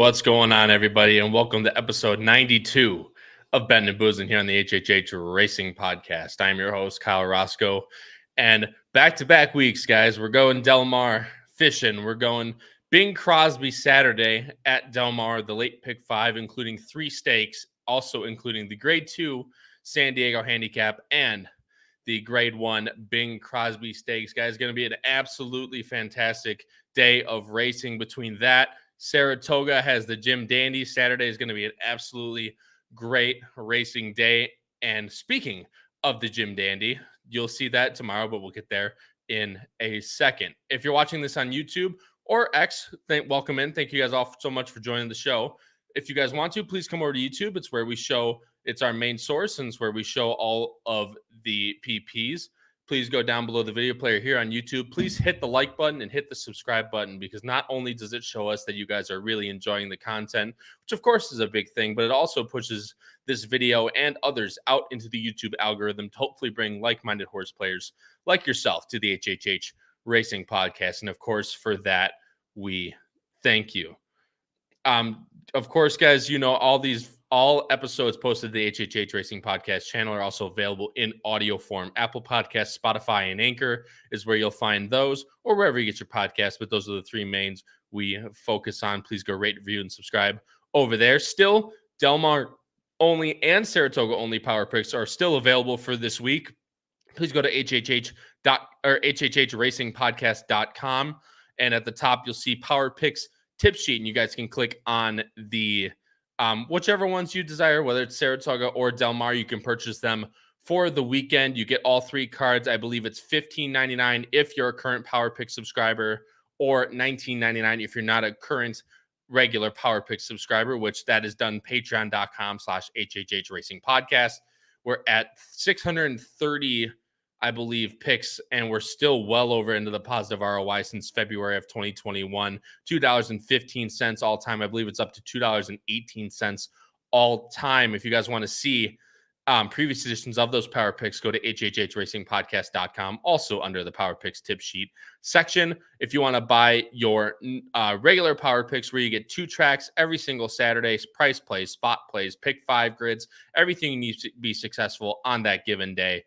What's going on, everybody, and welcome to episode 92 of Bettin N Boozin here on the HHH Racing Podcast. I'm your host, Kyle Roscoe, and back-to-back weeks, guys. We're going Del Mar fishing. We're going Bing Crosby Saturday at Del Mar, the late pick 5, including 3 stakes, also including the Grade 2 San Diego handicap and the Grade 1 Bing Crosby stakes. Guys, going to be an absolutely fantastic day of racing. Between that, Saratoga has the Jim Dandy. Saturday is going to be an absolutely great racing day. And speaking of the Jim Dandy, you'll see that tomorrow, but we'll get there in a second. If you're watching this on YouTube or X, welcome in. Thank you guys all so much for joining the show. If you guys want to, please come over to YouTube. It's where we show, it's our main source, and it's where we show all of the PPs. Please go down below the video player here on YouTube. Please hit the like button and hit the subscribe button, because not only does it show us that you guys are really enjoying the content, which of course is a big thing, but it also pushes this video and others out into the YouTube algorithm to hopefully bring like-minded horse players like yourself to the HHH Racing Podcast. And of course, for that, we thank you. Of course, guys, you know, all episodes posted to the HHH Racing Podcast channel are also available in audio form. Apple Podcasts, Spotify, and Anchor is where you'll find those, or wherever you get your podcasts. But those are the 3 mains we focus on. Please go rate, review, and subscribe over there. Still, Del Mar only and Saratoga only power picks are still available for this week. Please go to HHHRacingPodcast.com, and at the top you'll see power picks tip sheet, and you guys can click on the whichever ones you desire, whether it's Saratoga or Del Mar. You can purchase them for the weekend. You get all 3 cards. I believe it's $15.99 if you're a current Power Pick subscriber, or $19.99 if you're not a current regular Power Pick subscriber, which that is done patreon.com/HHH Racing Podcast. We're at 630, I believe, picks, and we're still well over into the positive ROI since February of 2021. $2.15 all time. I believe it's up to $2.18 all time. If you guys want to see previous editions of those power picks, go to HHHRacingPodcast.com, also under the power picks tip sheet section. If you want to buy your regular power picks, where you get 2 tracks every single Saturday, price plays, spot plays, pick 5 grids, everything you need to be successful on that given day,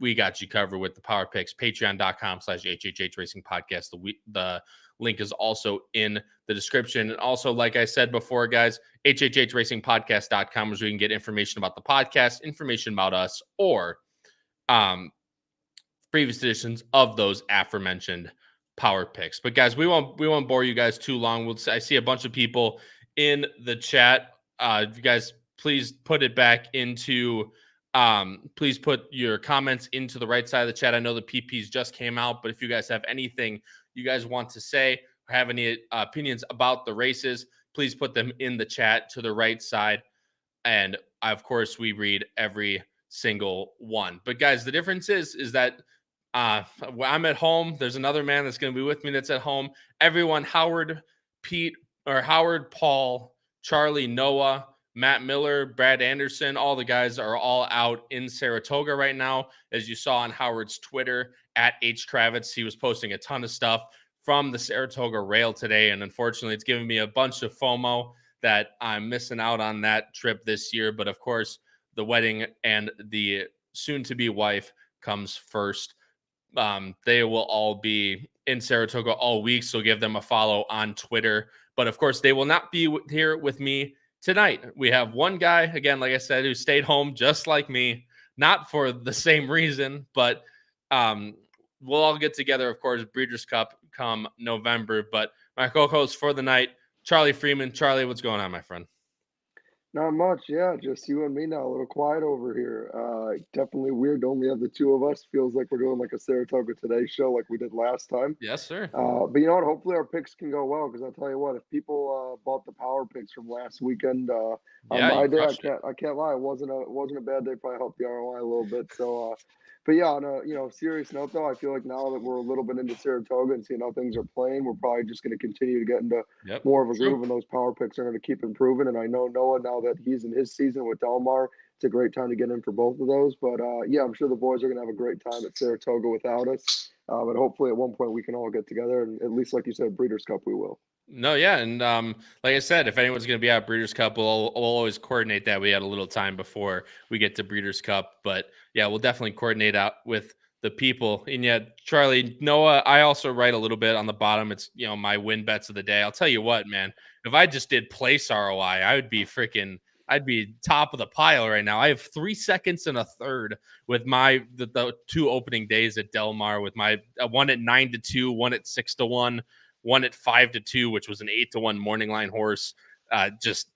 we got you covered with the power picks. Patreon.com/HHH Racing Podcast. The link is also in the description. And also, like I said before, guys, HHHRacingPodcast.com is where you can get information about the podcast, information about us, or previous editions of those aforementioned power picks. But guys, we won't bore you guys too long. I see a bunch of people in the chat. If you guys please put it back into please put your comments into the right side of the chat. I know the PPs just came out, but if you guys have anything you guys want to say or have any opinions about the races, please put them in the chat to the right side. And of course, we read every single one. But guys, the difference is that I'm at home. There's another man that's going to be with me that's at home. Everyone, Howard, Paul, Charlie, Noah, Matt Miller, Brad Anderson, all the guys are all out in Saratoga right now. As you saw on Howard's Twitter, at H. Kravitz, he was posting a ton of stuff from the Saratoga rail today. And unfortunately, it's given me a bunch of FOMO that I'm missing out on that trip this year. But of course, the wedding and the soon-to-be wife comes first. They will all be in Saratoga all week, so give them a follow on Twitter. But of course, they will not be here with me tonight. We have one guy, again, like I said, who stayed home just like me, not for the same reason, but we'll all get together, of course, Breeders' Cup come November. But my co-host for the night, Charlie Freeman. Charlie, what's going on, my friend? Not much, yeah. Just you and me now. A little quiet over here. Definitely weird to only have the 2 of us. Feels like we're doing like a Saratoga Today show like we did last time. Yes, sir. But you know what? Hopefully our picks can go well, because I'll tell you what, if people bought the power picks from last weekend on my day, I can't lie, it wasn't a bad day. Probably helped the ROI a little bit. So, but yeah, on a serious note though, I feel like now that we're a little bit into Saratoga and seeing how things are playing, we're probably just going to continue to get into more of a groove, and those power picks are going to keep improving. And I know Noah, now that he's in his season with Del Mar, it's a great time to get in for both of those. But yeah, I'm sure the boys are going to have a great time at Saratoga without us. But hopefully at one point we can all get together, and at least, like you said, Breeders' Cup we will. No, yeah, and like I said, if anyone's going to be at Breeders' Cup, we'll always coordinate that. We had a little time before we get to Breeders' Cup, but yeah, we'll definitely coordinate out with the people. And yet, Charlie, Noah, I also write a little bit on the bottom. It's my win bets of the day. I'll tell you what, man, if I just did place ROI, I'd be top of the pile right now. I have 3 seconds and a third with the 2 opening days at Del Mar, with my one at 9-2, one at 6-1. One at 5-2, which was an 8-1 morning line horse. Just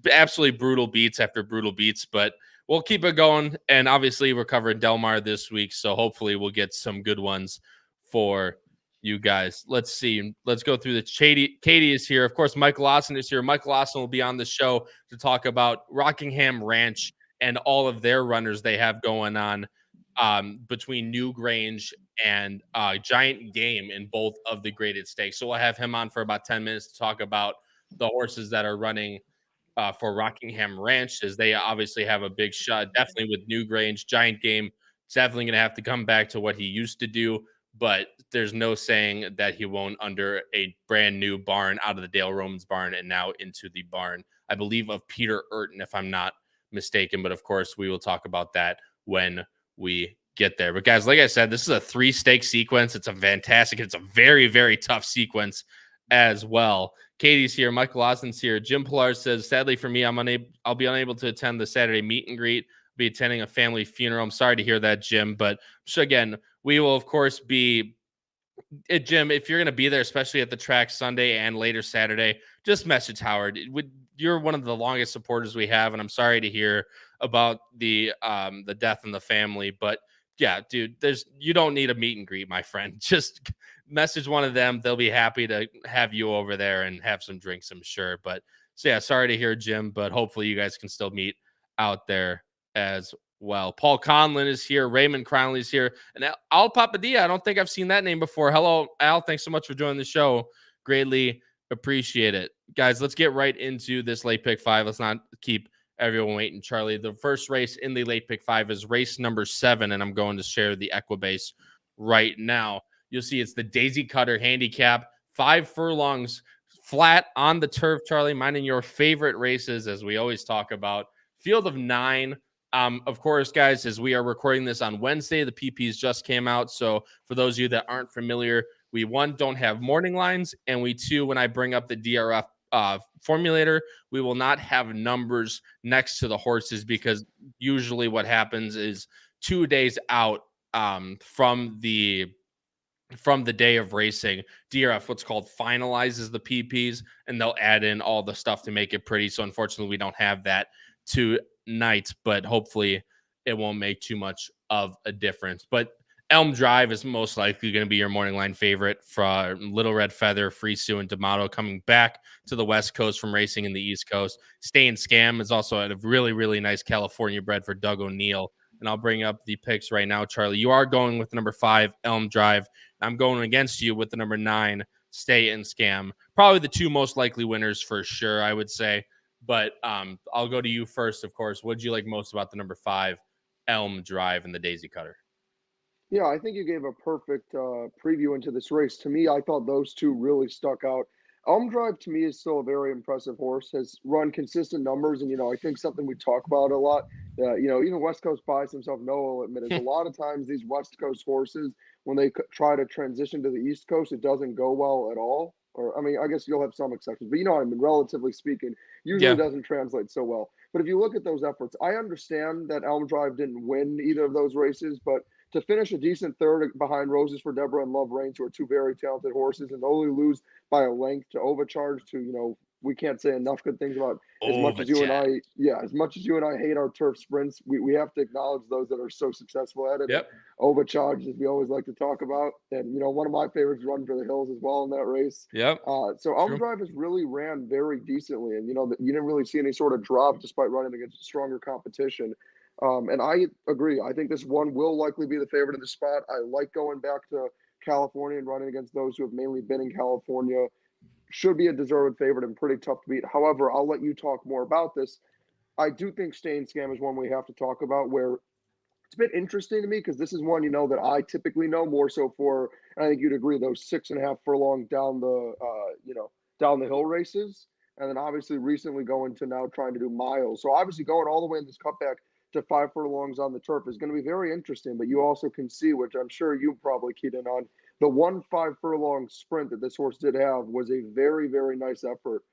absolutely brutal beats after brutal beats, but we'll keep it going. And obviously, we're covering Del Mar this week, so hopefully, we'll get some good ones for you guys. Let's see. Let's go through the Katie is here. Of course, Mike Lawson is here. Mike Lawson will be on the show to talk about Rockingham Ranch and all of their runners they have going on between New Grange and Giant Game in both of the graded stakes. So we'll have him on for about 10 minutes to talk about the horses that are running for Rockingham Ranch, as they obviously have a big shot, definitely with New Grange. Giant Game is definitely going to have to come back to what he used to do, but there's no saying that he won't under a brand new barn out of the Dale Romans barn and now into the barn, I believe, of Peter Urton, if I'm not mistaken. But of course, we will talk about that when we get there. But guys, like I said, this is a 3-stake sequence. It's a very, very tough sequence as well. Katie's here. Michael Lawson's here. Jim Pillar says, sadly for me, I'll be unable to attend the Saturday meet and greet. I'll be attending a family funeral. I'm sorry to hear that, Jim. But so again, we will of course be Jim, if you're going to be there, especially at the track Sunday and later Saturday, just message Howard. You're one of the longest supporters we have, and I'm sorry to hear about the death in the family. But yeah, dude, you don't need a meet and greet, my friend. Just message one of them. They'll be happy to have you over there and have some drinks, I'm sure. But so yeah, sorry to hear, Jim, but hopefully you guys can still meet out there as well. Paul Conlin is here. Raymond Crowley is here. And Al Papadilla, I don't think I've seen that name before. Hello, Al. Thanks so much for joining the show. Greatly appreciate it. Guys, let's get right into this late pick 5. Let's not keep everyone waiting. Charlie, the first race in the late pick 5 is race number 7, and I'm going to share the Equibase right now. You'll see it's the Daisy Cutter handicap, 5 furlongs flat on the turf, Charlie. Mine and your favorite races, as we always talk about. Field of 9. Of course, guys, as we are recording this on Wednesday, the PPs just came out. So for those of you that aren't familiar, we, 1, don't have morning lines, and we, 2, when I bring up the DRF formulator, we will not have numbers next to the horses, because usually what happens is 2 days out from the day of racing, DRF, what's called, finalizes the PPs, and they'll add in all the stuff to make it pretty. So unfortunately, we don't have that tonight, but hopefully it won't make too much of a difference. But Elm Drive is most likely going to be your morning line favorite for Little Red Feather, Free Sue, and D'Amato coming back to the West Coast from racing in the East Coast. Stay and Scam is also a really, really nice California bred for Doug O'Neill. And I'll bring up the picks right now, Charlie. You are going with number 5, Elm Drive. I'm going against you with the number 9, Stay and Scam. Probably the 2 most likely winners for sure, I would say. But I'll go to you first, of course. What did you like most about the number 5, Elm Drive, and the Daisy Cutter? Yeah, I think you gave a perfect preview into this race. To me, I thought those 2 really stuck out. Elm Drive, to me, is still a very impressive horse, has run consistent numbers. And, I think something we talk about a lot, even West Coast bias himself, Noah will admit, is a lot of times these West Coast horses, when they try to transition to the East Coast, it doesn't go well at all. Or, I mean, I guess you'll have some exceptions, but what I mean, relatively speaking, usually doesn't translate so well. But if you look at those efforts, I understand that Elm Drive didn't win either of those races, but to finish a decent third behind Roses for Deborah and Love Reigns, who are 2 very talented horses, and only lose by a length to Overcharge, to, we can't say enough good things about. As much as you and I hate our turf sprints, we have to acknowledge those that are so successful at it. Yep. Overcharged, as we always like to talk about. And, one of my favorites, Run for the Hills, as well in that race. Yep. So Elm Drive has really ran very decently. And, you didn't really see any sort of drop despite running against stronger competition. And I agree. I think this one will likely be the favorite in the spot. I like going back to California and running against those who have mainly been in California. Should be a deserved favorite and pretty tough to beat. However, I'll let you talk more about this. I do think Staying Scam is one we have to talk about, where it's a bit interesting to me because this is one, that I typically know more so for, and I think you'd agree, those 6.5 furlong down the, down the hill races. And then obviously recently going to now trying to do miles. So obviously going all the way in this cutback to 5 furlongs on the turf is going to be very interesting. But you also can see, which I'm sure you probably keyed in on, the 5 furlong sprint that this horse did have was a very, very nice effort.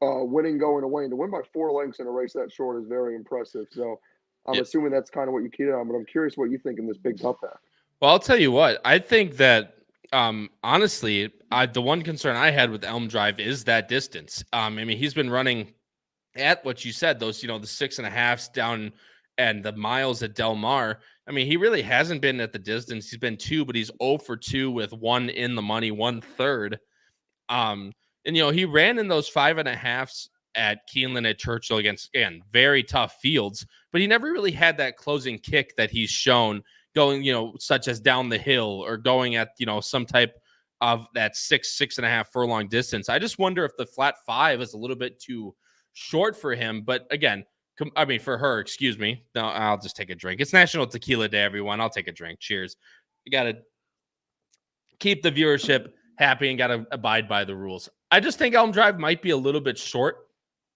Winning going away, and to win by 4 lengths in a race that short is very impressive. So I'm assuming that's kind of what you keyed on, but I'm curious what you think in this big cutback. Well, I'll tell you what, I think that honestly, the one concern I had with Elm Drive is that distance. I mean, he's been running at what you said, those, the 6.5s down and the miles at Del Mar. I mean, he really hasn't been at the distance. He's been 2, but he's 0 for 2 with 1 in the money, 1/3. And he ran in those 5.5s at Keeneland, at Churchill, against, again, very tough fields, but he never really had that closing kick that he's shown going, such as down the hill or going at, some type of that 6.5 furlong distance. I just wonder if the flat 5 is a little bit too short for him. But again, for her, excuse me. No, I'll just take a drink. It's National Tequila Day, everyone. I'll take a drink. Cheers. You got to keep the viewership happy and got to abide by the rules. I just think Elm Drive might be a little bit short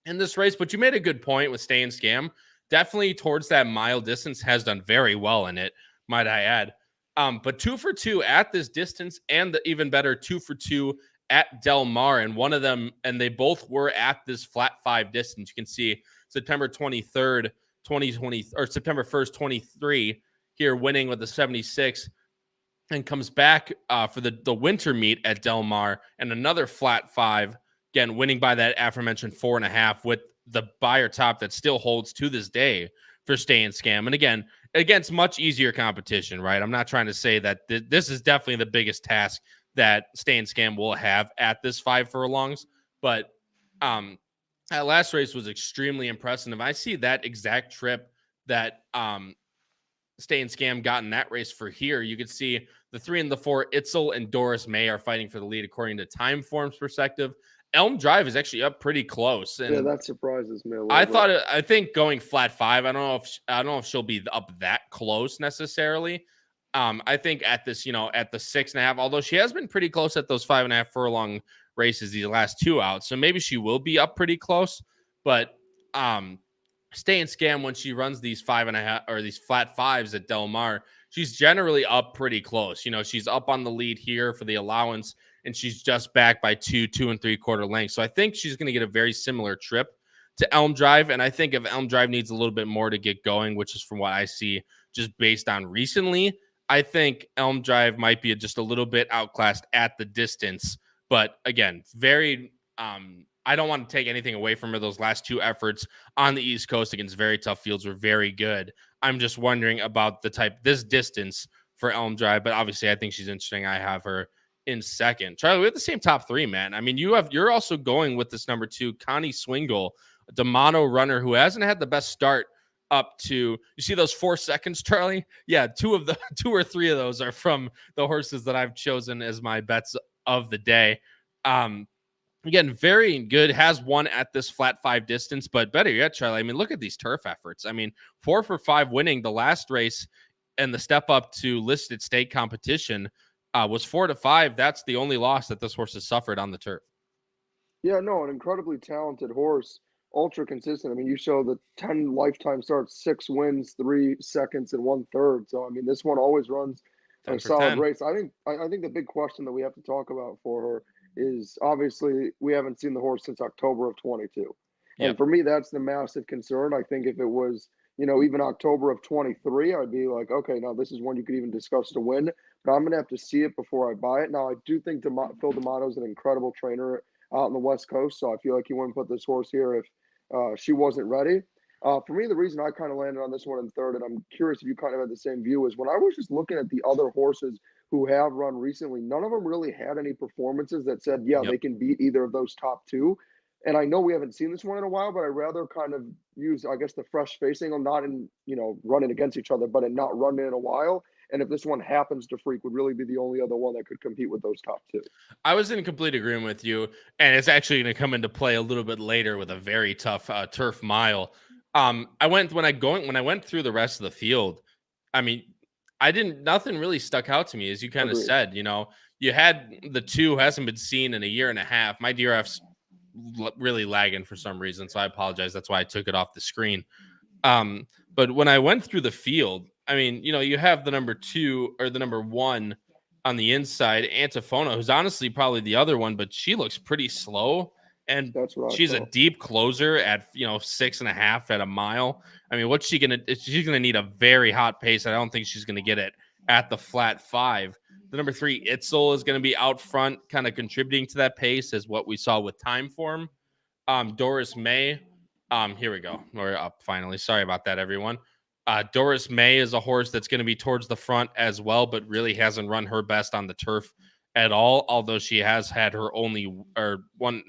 in this race, but you made a good point with Staying Scam. Definitely towards that mile distance has done very well in it, might I add. But 2 for 2 at this distance, and the even better 2 for 2 at Del Mar, and one of them, and they both were at this flat 5 distance. You can see September 23rd, 2020, or September 1st, 23 here, winning with the 76, and comes back for the winter meet at Del Mar, and another flat 5, again, winning by that aforementioned 4.5 with the buyer top that still holds to this day for Staying Scam. And again, against much easier competition, right? I'm not trying to say that this is definitely the biggest task that Staying Scam will have at this 5 furlongs, but that last race was extremely impressive. If I see that exact trip that Staying Scam got in that race for here, you could see the 3 and the 4, Itzel and Doris May, are fighting for the lead according to time forms perspective. Elm Drive is actually up pretty close. And yeah, that surprises me a little bit. I think going flat 5, I don't know if she'll be up that close necessarily. I think at this, at the 6.5, although she has been pretty close at those 5.5 furlong races these last 2 outs, so maybe she will be up pretty close. But Staying Scam, when she runs these 5.5 or these flat 5s at Del Mar, she's generally up pretty close. She's up on the lead here for the allowance, and she's just back by 2 3/4 lengths. So I think she's going to get a very similar trip to Elm Drive. And I think if Elm Drive needs a little bit more to get going, which is from what I see just based on recently, I think Elm Drive might be just a little bit outclassed at the distance. But again, very I don't want to take anything away from her. Those last 2 efforts on the East Coast against very tough fields were very good. I'm just wondering about this distance for Elm Drive, but obviously I think she's interesting. I have her in second. Charlie, we have the same top 3, man. I mean, you're also going with this number 2, Connie Swingle, a D'Amato runner who hasn't had the best start up to, you see those 4 seconds, Charlie? Yeah, 2 or 3 of those are from the horses that I've chosen as my bets of the day. Again, very good, has won at this flat 5 distance, but better yet, Charlie, I mean, look at these turf efforts. I mean, 4 for 5 winning the last race, and the step up to listed state competition was 4 to 5. That's the only loss that this horse has suffered on the turf. Yeah, no, an incredibly talented horse, ultra consistent. I mean, you show the 10 lifetime starts, 6 wins, 3 seconds, and 1/3. So I mean, this one always runs a solid 10. race. I think the big question that we have to talk about for her is obviously we haven't seen the horse since October of 22. And for me, that's the massive concern. I think if it was, even October of 23, I'd be like, okay, now this is one you could even discuss to win, but I'm going to have to see it before I buy it. Now, I do think Phil D'Amato is an incredible trainer out on the West Coast, so I feel like he wouldn't put this horse here if she wasn't ready. For me, the reason I kind of landed on this one in third, and I'm curious if you kind of had the same view, is when I was just looking at the other horses who have run recently, none of them really had any performances that said, yeah, they can beat either of those top 2. And I know we haven't seen this one in a while, but I rather kind of use, I guess, the fresh facing them, not in, running against each other, but in not running in a while. And if this one happens to freak, would really be the only other one that could compete with those top 2. I was in complete agreement with you, and it's actually going to come into play a little bit later with a very tough turf mile. I went when I went through the rest of the field. I mean, nothing really stuck out to me, as you kind of said. You had the 2 hasn't been seen in a year and a half. My DRF's really lagging for some reason, so I apologize. That's why I took it off the screen. But when I went through the field, I mean, you have the number 2 or the number 1 on the inside, Antifona, who's honestly probably the other one, but she looks pretty slow. And she's a deep closer at 6.5 at a mile. I mean, what's she gonna? She's gonna need a very hot pace. I don't think she's gonna get it at the flat 5. The number 3, Itzel, is gonna be out front, kind of contributing to that pace, as what we saw with Time Form. Doris May. Here we go. We're up finally. Sorry about that, everyone. Doris May is a horse that's going to be towards the front as well, but really hasn't run her best on the turf at all. Although she has had her one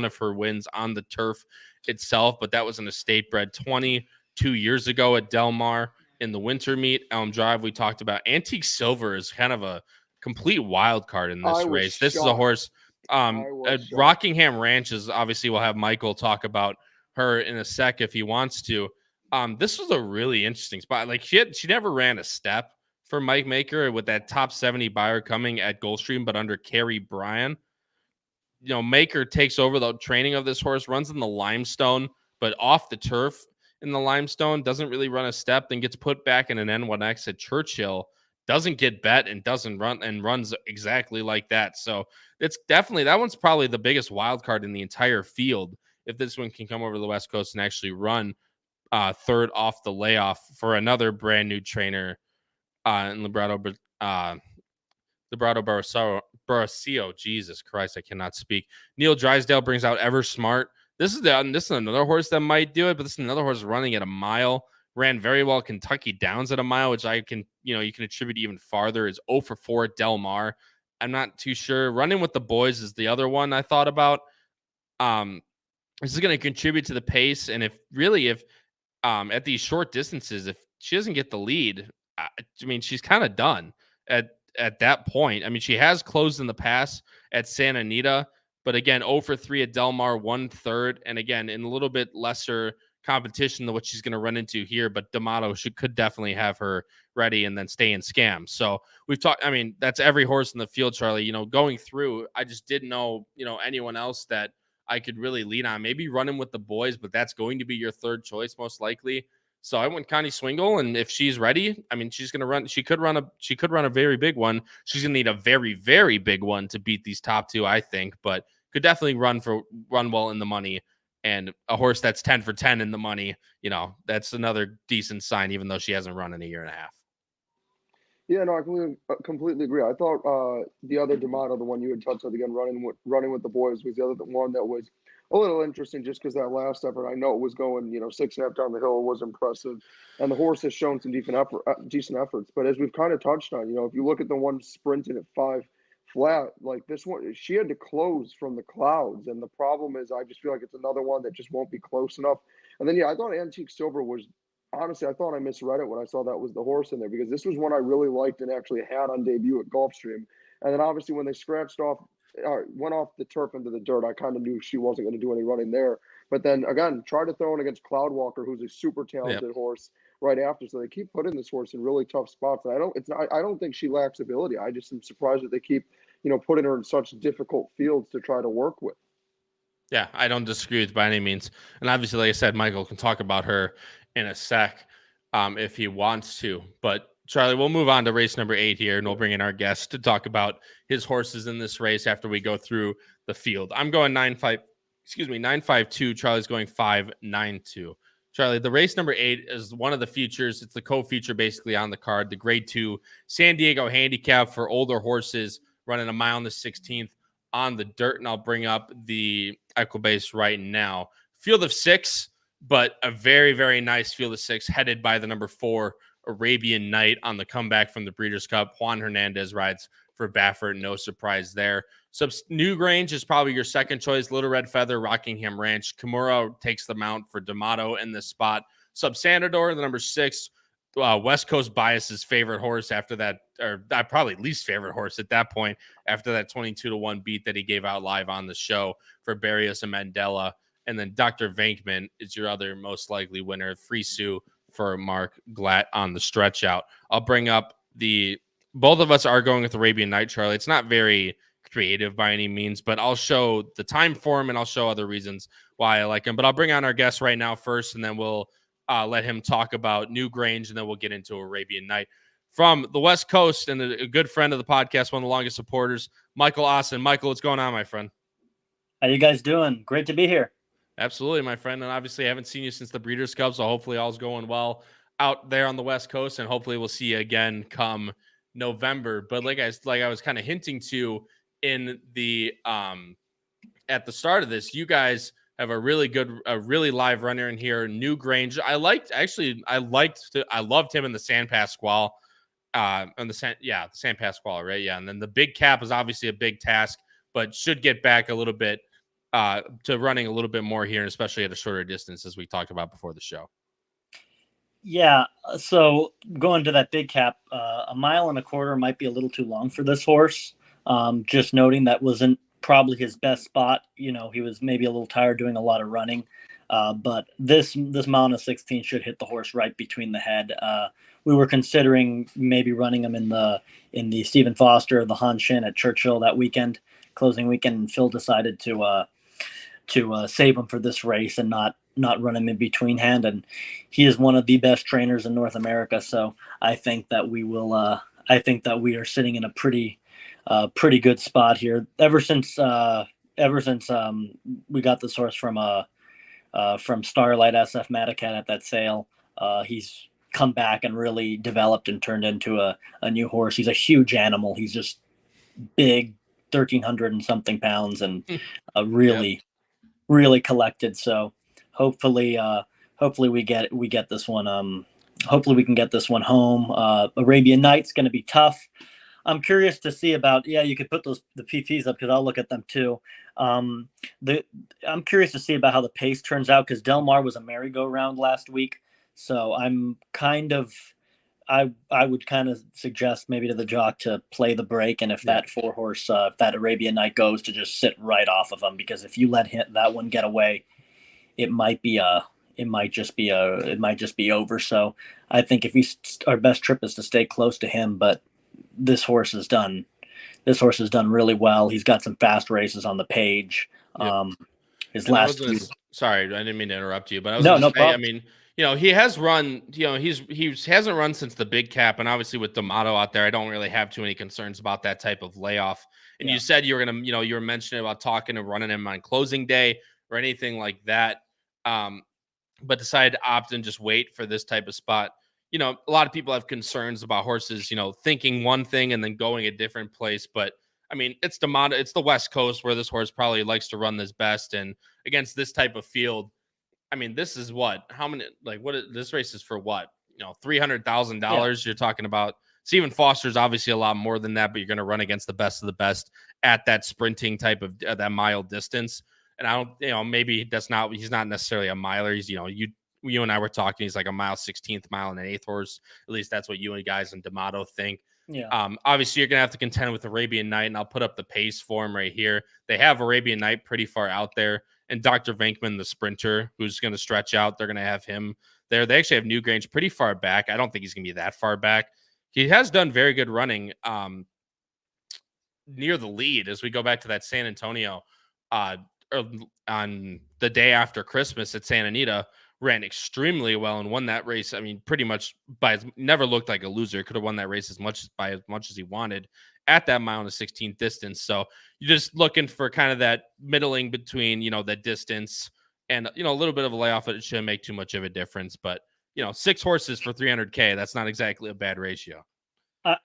of her wins on the turf itself, but that was an estate bred 22 years ago at Del Mar in the winter meet. Elm Drive, we talked about. Antique Silver is kind of a complete wild card in this race. This is a horse. Rockingham Ranch is obviously, we'll have Michael talk about her in a sec if he wants to. This was a really interesting spot. Like she never ran a step for Mike Maker with that top 70 buyer coming at Gulfstream, but under Kerry Bryan. Maker takes over the training of this horse, runs in the limestone, but off the turf in the limestone, doesn't really run a step, then gets put back in an N1X at Churchill, doesn't get bet and doesn't run, and runs exactly like that. So it's definitely, that one's probably the biggest wild card in the entire field. If this one can come over to the West Coast and actually run third off the layoff for another brand new trainer in Librado Barrocio. Jesus Christ, I cannot speak. Neil Drysdale brings out Ever Smart. This is another horse that might do it, but this is another horse running at a mile. Ran very well Kentucky Downs at a mile, which you can attribute even farther. Is 0 for 4 at Del Mar. I'm not too sure. Running with the Boys is the other one I thought about. This is going to contribute to the pace, and if at these short distances, if she doesn't get the lead, I mean, she's kind of done at that point. I mean, she has closed in the past at Santa Anita, but again, 0 for 3 at Del Mar, 1/3, and again, in a little bit lesser competition than what she's going to run into here. But D'Amato could definitely have her ready and then stay in scam. So we've talked. I mean, that's every horse in the field, Charlie. Going through, I just didn't know anyone else that I could really lean on. Maybe running with the Boys, but that's going to be your third choice most likely. So I went Connie Swingle, and if she's ready, I mean, she's going to run. She could run a very big one. She's going to need a very, very big one to beat these top 2, I think, but could definitely run well in the money. And a horse that's 10 for 10 in the money, that's another decent sign, even though she hasn't run in a year and a half. Yeah, no, I completely agree. I thought the other D'Amato, the one you had touched on again, running with the Boys, was the other one that was a little interesting, just because that last effort, I know it was going 6.5 down the hill, was impressive, and the horse has shown some decent efforts. But as we've kind of touched on, if you look at the one sprinting at 5 flat, like this one, she had to close from the clouds, and the problem is, I just feel like it's another one that just won't be close enough. And then I thought Antique Silver was. Honestly, I thought I misread it when I saw that was the horse in there, because this was one I really liked and actually had on debut at Gulfstream. And then obviously when they went off the turf into the dirt, I kind of knew she wasn't going to do any running there. But then again, tried to throw in against Cloudwalker, who's a super talented horse right after. So they keep putting this horse in really tough spots. And I don't think she lacks ability. I just am surprised that they keep, putting her in such difficult fields to try to work with. Yeah, I don't disagree with by any means. And obviously, like I said, Michael can talk about her in a sec if he wants to. But Charlie, we'll move on to race number 8 here, and we'll bring in our guest to talk about his horses in this race after we go through the field. I'm going 9.52. Charlie's going 5.92. Charlie, the race number 8 is one of the features. It's the co-feature basically on the card, the Grade 2 San Diego handicap for older horses running a mile in the 16th on the dirt. And I'll bring up the Equibase right now. Field of 6. But a very, very nice field of 6 headed by the number 4 Arabian Night on the comeback from the Breeders' Cup. Juan Hernandez rides for Baffert. No surprise there. So Newgrange is probably your second choice. Little Red Feather, Rockingham Ranch. Kimura takes the mount for D'Amato in this spot. Subsanador, the number 6, West Coast Bias's favorite horse after that, or probably least favorite horse at that point, after that 22-1 beat that he gave out live on the show for Barrios and Mandela And then Dr. Venkman is your other most likely winner. Free Sue for Mark Glatt on the stretch out. I'll bring up both of us are going with Arabian Night, Charlie. It's not very creative by any means, but I'll show the time for him and I'll show other reasons why I like him. But I'll bring on our guest right now first, and then we'll let him talk about New Grange, and then we'll get into Arabian Night. From the West Coast and a good friend of the podcast, one of the longest supporters, Michael Austin. Michael, what's going on, my friend? How you guys doing? Great to be here. Absolutely, my friend. And obviously, I haven't seen you since the Breeders' Cup, so hopefully all's going well out there on the West Coast, and hopefully we'll see you again come November. But like I was kind of hinting to in the at the start of this, you guys have a really live runner in here, New Grange. I loved him in the Sandpass Squall. The Sandpass Squall, right? Yeah. And then the big cap is obviously a big task, but should get back a little bit to running a little bit more here, especially at a shorter distance, as we talked about before the show. Yeah. So going to that big cap, 1.25 miles might be a little too long for this horse. Just noting that wasn't probably his best spot. You know, he was maybe a little tired doing a lot of running. But this 1.16 should hit the horse right between the head. We were considering maybe running him in the Stephen Foster, the Han Shin at Churchill that weekend, closing weekend. And Phil decided to save him for this race and not run him in between hand. And he is one of the best trainers in North America. So I think that we will. I think that we are sitting in a pretty good spot here. Ever since we got this horse from Starlight SF Matacat at that sale, he's come back and really developed and turned into a new horse. He's a huge animal. He's just big, 1,300 and something pounds, and really collected. So hopefully we get this one. Hopefully we can get this one home. Arabian Night's going to be tough. I'm curious to see about, you could put the PPs up because I'll look at them too. I'm curious to see about how the pace turns out because Del Mar was a merry-go-round last week. So I'm I would kind of suggest maybe to the jock to play the break. And if that 4-horse, if that Arabian Night goes, to just sit right off of him, because if you let that one get away, it might just be over. So I think our best trip is to stay close to him, but this horse has done really well. He's got some fast races on the page. Sorry, I didn't mean to interrupt you, but I was no problem. I mean, he has run, he hasn't run since the big cap, and obviously with D'Amato out there, I don't really have too many concerns about that type of layoff. And you said you were going to, you were mentioning about talking and running him on closing day or anything like that. But decided to opt and just wait for this type of spot. A lot of people have concerns about horses, thinking one thing and then going a different place. But I mean, it's D'Amato, it's the West Coast where this horse probably likes to run this best. And against this type of field, I mean, this is this race is for what? $300,000. You're talking about Stephen Foster's obviously a lot more than that, but you're going to run against the best of the best at that sprinting type of that mile distance. And I don't, maybe he's not necessarily a miler. He's, you and I were talking, he's like a 1/16, 1.125 horse. At least that's what you and guys and D'Amato think. Yeah. Obviously you're going to have to contend with Arabian Night, and I'll put up the pace for him right here. They have Arabian Night pretty far out there, and Dr. Venkman, the sprinter, who's going to stretch out. They're going to have him there. They actually have New Grange pretty far back. I don't think he's going to be that far back. He has done very good running near the lead as we go back to that San Antonio on the day after Christmas at Santa Anita. Ran extremely well and won that race. I mean, pretty much never looked like a loser. Could have won that race as much as he wanted at that 1.16 distance. So you're just looking for kind of that middling between, the distance and, a little bit of a layoff. It shouldn't make too much of a difference, but 6 horses for $300K, that's not exactly a bad ratio.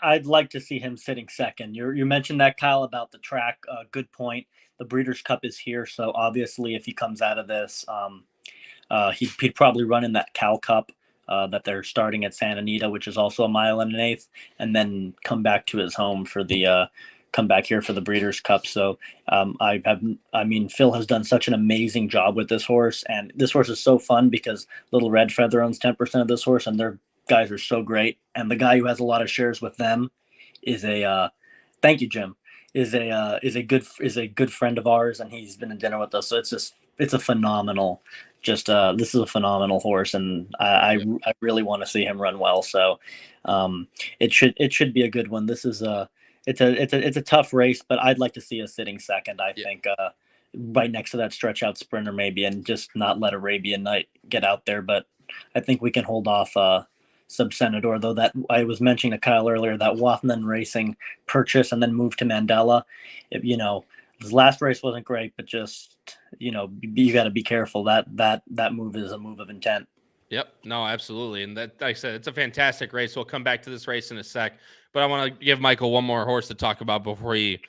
I'd like to see him sitting second. You mentioned that, Kyle, about the track. Good point. The Breeders' Cup is here. So obviously if he comes out of this, he'd probably run in that Cal Cup that they're starting at Santa Anita, which is also 1.125 miles, and then come back to his home for come back here for the Breeders' Cup. So Phil has done such an amazing job with this horse, and this horse is so fun because Little Red Feather owns 10% of this horse, and their guys are so great. And the guy who has a lot of shares with them is thank you, Jim, is a good friend of ours, and he's been in dinner with us. So it's a phenomenal, this is a phenomenal horse, and I really want to see him run well. So it should be a good one. This is it's a tough race, but I'd like to see us sitting second. I think right next to that stretch out sprinter maybe, and just not let Arabian Night get out there. But I think we can hold off Sub Senador, though. That I was mentioning to Kyle earlier, that Wathman Racing purchase and then move to Mandela. His last race wasn't great, but just you got to be careful. That move is a move of intent. Yep. No, absolutely. And that, like I said, it's a fantastic race. We'll come back to this race in a sec, but I want to give Michael one more horse to talk about before he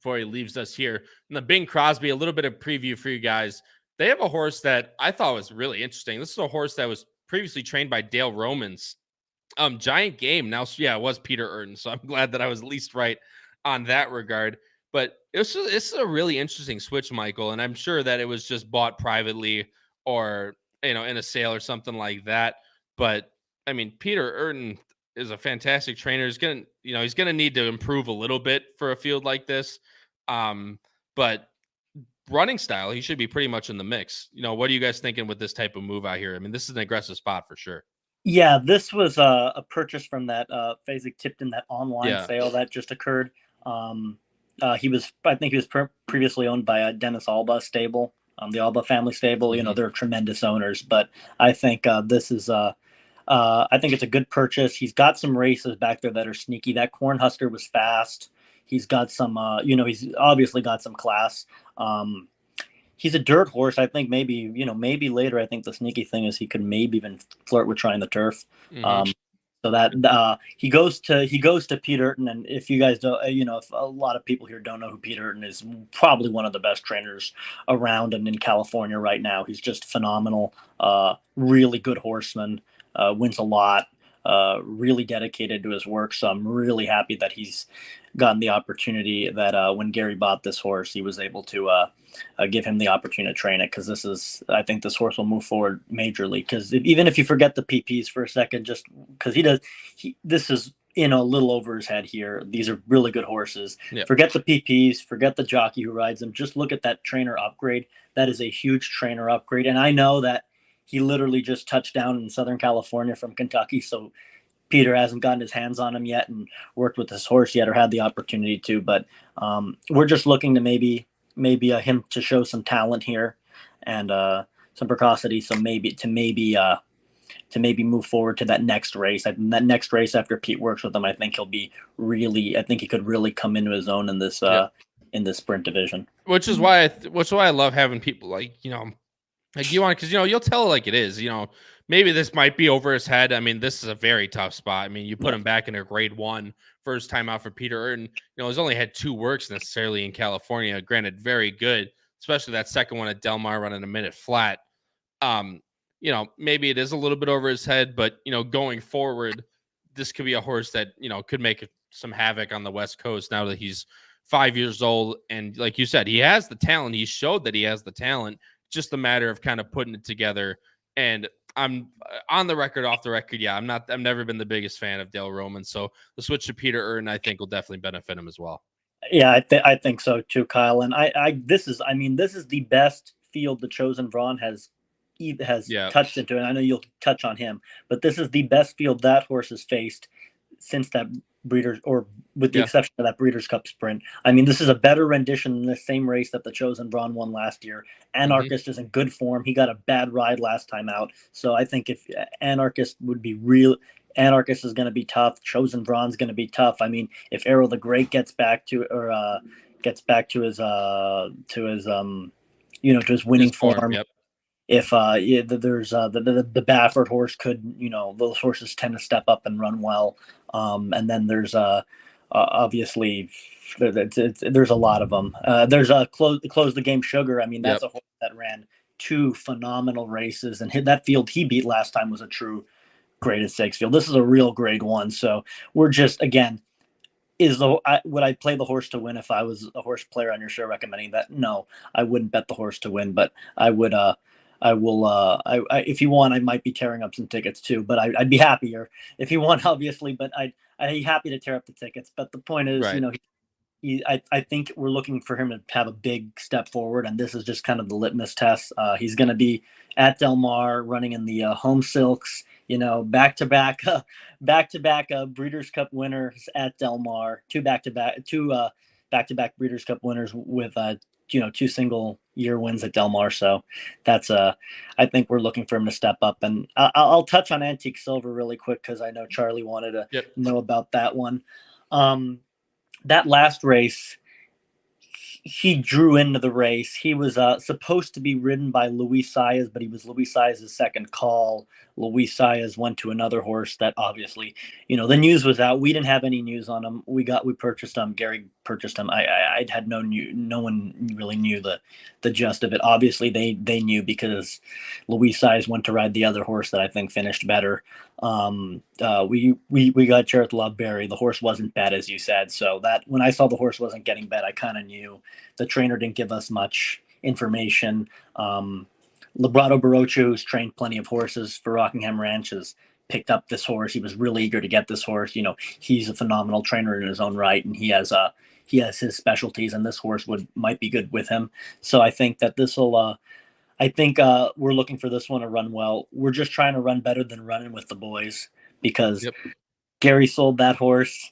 leaves us here. And the Bing Crosby, a little bit of preview for you guys. They have a horse that I thought was really interesting. This is a horse that was previously trained by Dale Romans. Giant Game. Now, it was Peter Urton. So I'm glad that I was at least right on that regard. But it's a really interesting switch, Michael. And I'm sure that it was just bought privately or in a sale or something like that. But I mean, Peter Urton is a fantastic trainer. He's gonna need to improve a little bit for a field like this. But running style, he should be pretty much in the mix. What are you guys thinking with this type of move out here? I mean, this is an aggressive spot for sure. Yeah, this was a purchase from that Fasig Tipton, that online sale that just occurred. I think he was previously owned by Dennis Alba stable. The Alba family stable, they're tremendous owners, but I think this is I think it's a good purchase. He's got some races back there that are sneaky. That Cornhusker was fast. He's got some, he's obviously got some class. He's a dirt horse. I think maybe later, I think the sneaky thing is he could maybe even flirt with trying the turf. So that he goes to Peter Urton, and if you guys don't, if a lot of people here don't know who Peter Urton is, probably one of the best trainers around and in California right now. He's just phenomenal, really good horseman, wins a lot, really dedicated to his work. So I'm really happy that he's gotten the opportunity that when Gary bought this horse, he was able to give him the opportunity to train it, because I think this horse will move forward majorly, because even if you forget the PPs for a second, just because this is a little over his head here. These are really good horses. Yep. Forget the PPs, forget the jockey who rides them. Just look at that trainer upgrade. That is a huge trainer upgrade. And I know that he literally just touched down in Southern California from Kentucky, so Peter hasn't gotten his hands on him yet and worked with this horse yet or had the opportunity to. But we're just looking to maybe him to show some talent here and some precocity, so maybe move forward to that next race. That next race after Pete works with him, I think he could really come into his own in this in this sprint division. Which is why I love having people like you want, because you'll tell it like it is. Maybe this might be over his head. I mean, this is a very tough spot. I mean, you put him back in a grade 1 first time out for Peter Urton. He's only had 2 works necessarily in California. Granted, very good, especially that second one at Del Mar running a minute flat. Maybe it is a little bit over his head, but going forward, this could be a horse that could make some havoc on the West Coast now that he's 5 years old. And like you said, he has the talent. He showed that he has the talent. Just a matter of kind of putting it together. And I'm on the record, off the record. Yeah, I've never been the biggest fan of Dale Roman. So the switch to Peter Urton, I think, will definitely benefit him as well. Yeah, I think so too, Kyle. And this is the best field the Chosen Brawn has touched into. And I know you'll touch on him, but this is the best field that horse has faced since that Breeders', or with the exception of that Breeders' Cup Sprint. I mean, this is a better rendition than the same race that the Chosen Brawn won last year. Anarchist is in good form. He got a bad ride last time out. So I think if Anarchist Anarchist is going to be tough. Chosen Brawn's going to be tough. I mean, if Arrow the Great gets back to his winning form. Yep. If there's the Baffert horse could, those horses tend to step up and run well. And then there's obviously there's a lot of them. There's close the game Sugar. I mean, that's a horse that ran 2 phenomenal races, and that field he beat last time was a true grade 6 field. This is a real grade 1. So we're just, again, would I play the horse to win if I was a horse player on your show recommending that? No, I wouldn't bet the horse to win, but I would. I will. If you want, I might be tearing up some tickets too. But I'd be happier if you want, obviously. But I'd be happy to tear up the tickets. But the point is, I think we're looking for him to have a big step forward, and this is just kind of the litmus test. He's going to be at Del Mar running in the home silks, back-to-back Breeders' Cup winners at Del Mar, two back-to-back Breeders' Cup winners with 2 single-year wins at Del Mar. So that's I think we're looking for him to step up. And I'll touch on Antique Silver really quick because I know Charlie wanted to know about that one. That last race, he drew into the race. He was supposed to be ridden by Luis Saez, but he was Luis Saez's second call. Luis Saez went to another horse that obviously, the news was out. We didn't have any news on him. We purchased him. Gary purchased him. I had no one really knew the gist of it. Obviously they knew because Luis Saez went to ride the other horse that I think finished better. We got Jareth Loveberry. The horse wasn't bad, as you said. So that when I saw the horse wasn't getting bet, I kind of knew. The trainer didn't give us much information. Librato Barocho, who's trained plenty of horses for Rockingham Ranch, has picked up this horse. He was really eager to get this horse. He's a phenomenal trainer in his own right, and he has his specialties, and this horse might be good with him. So I think that this will. I think we're looking for this one to run well. We're just trying to run better than running with the boys because Gary sold that horse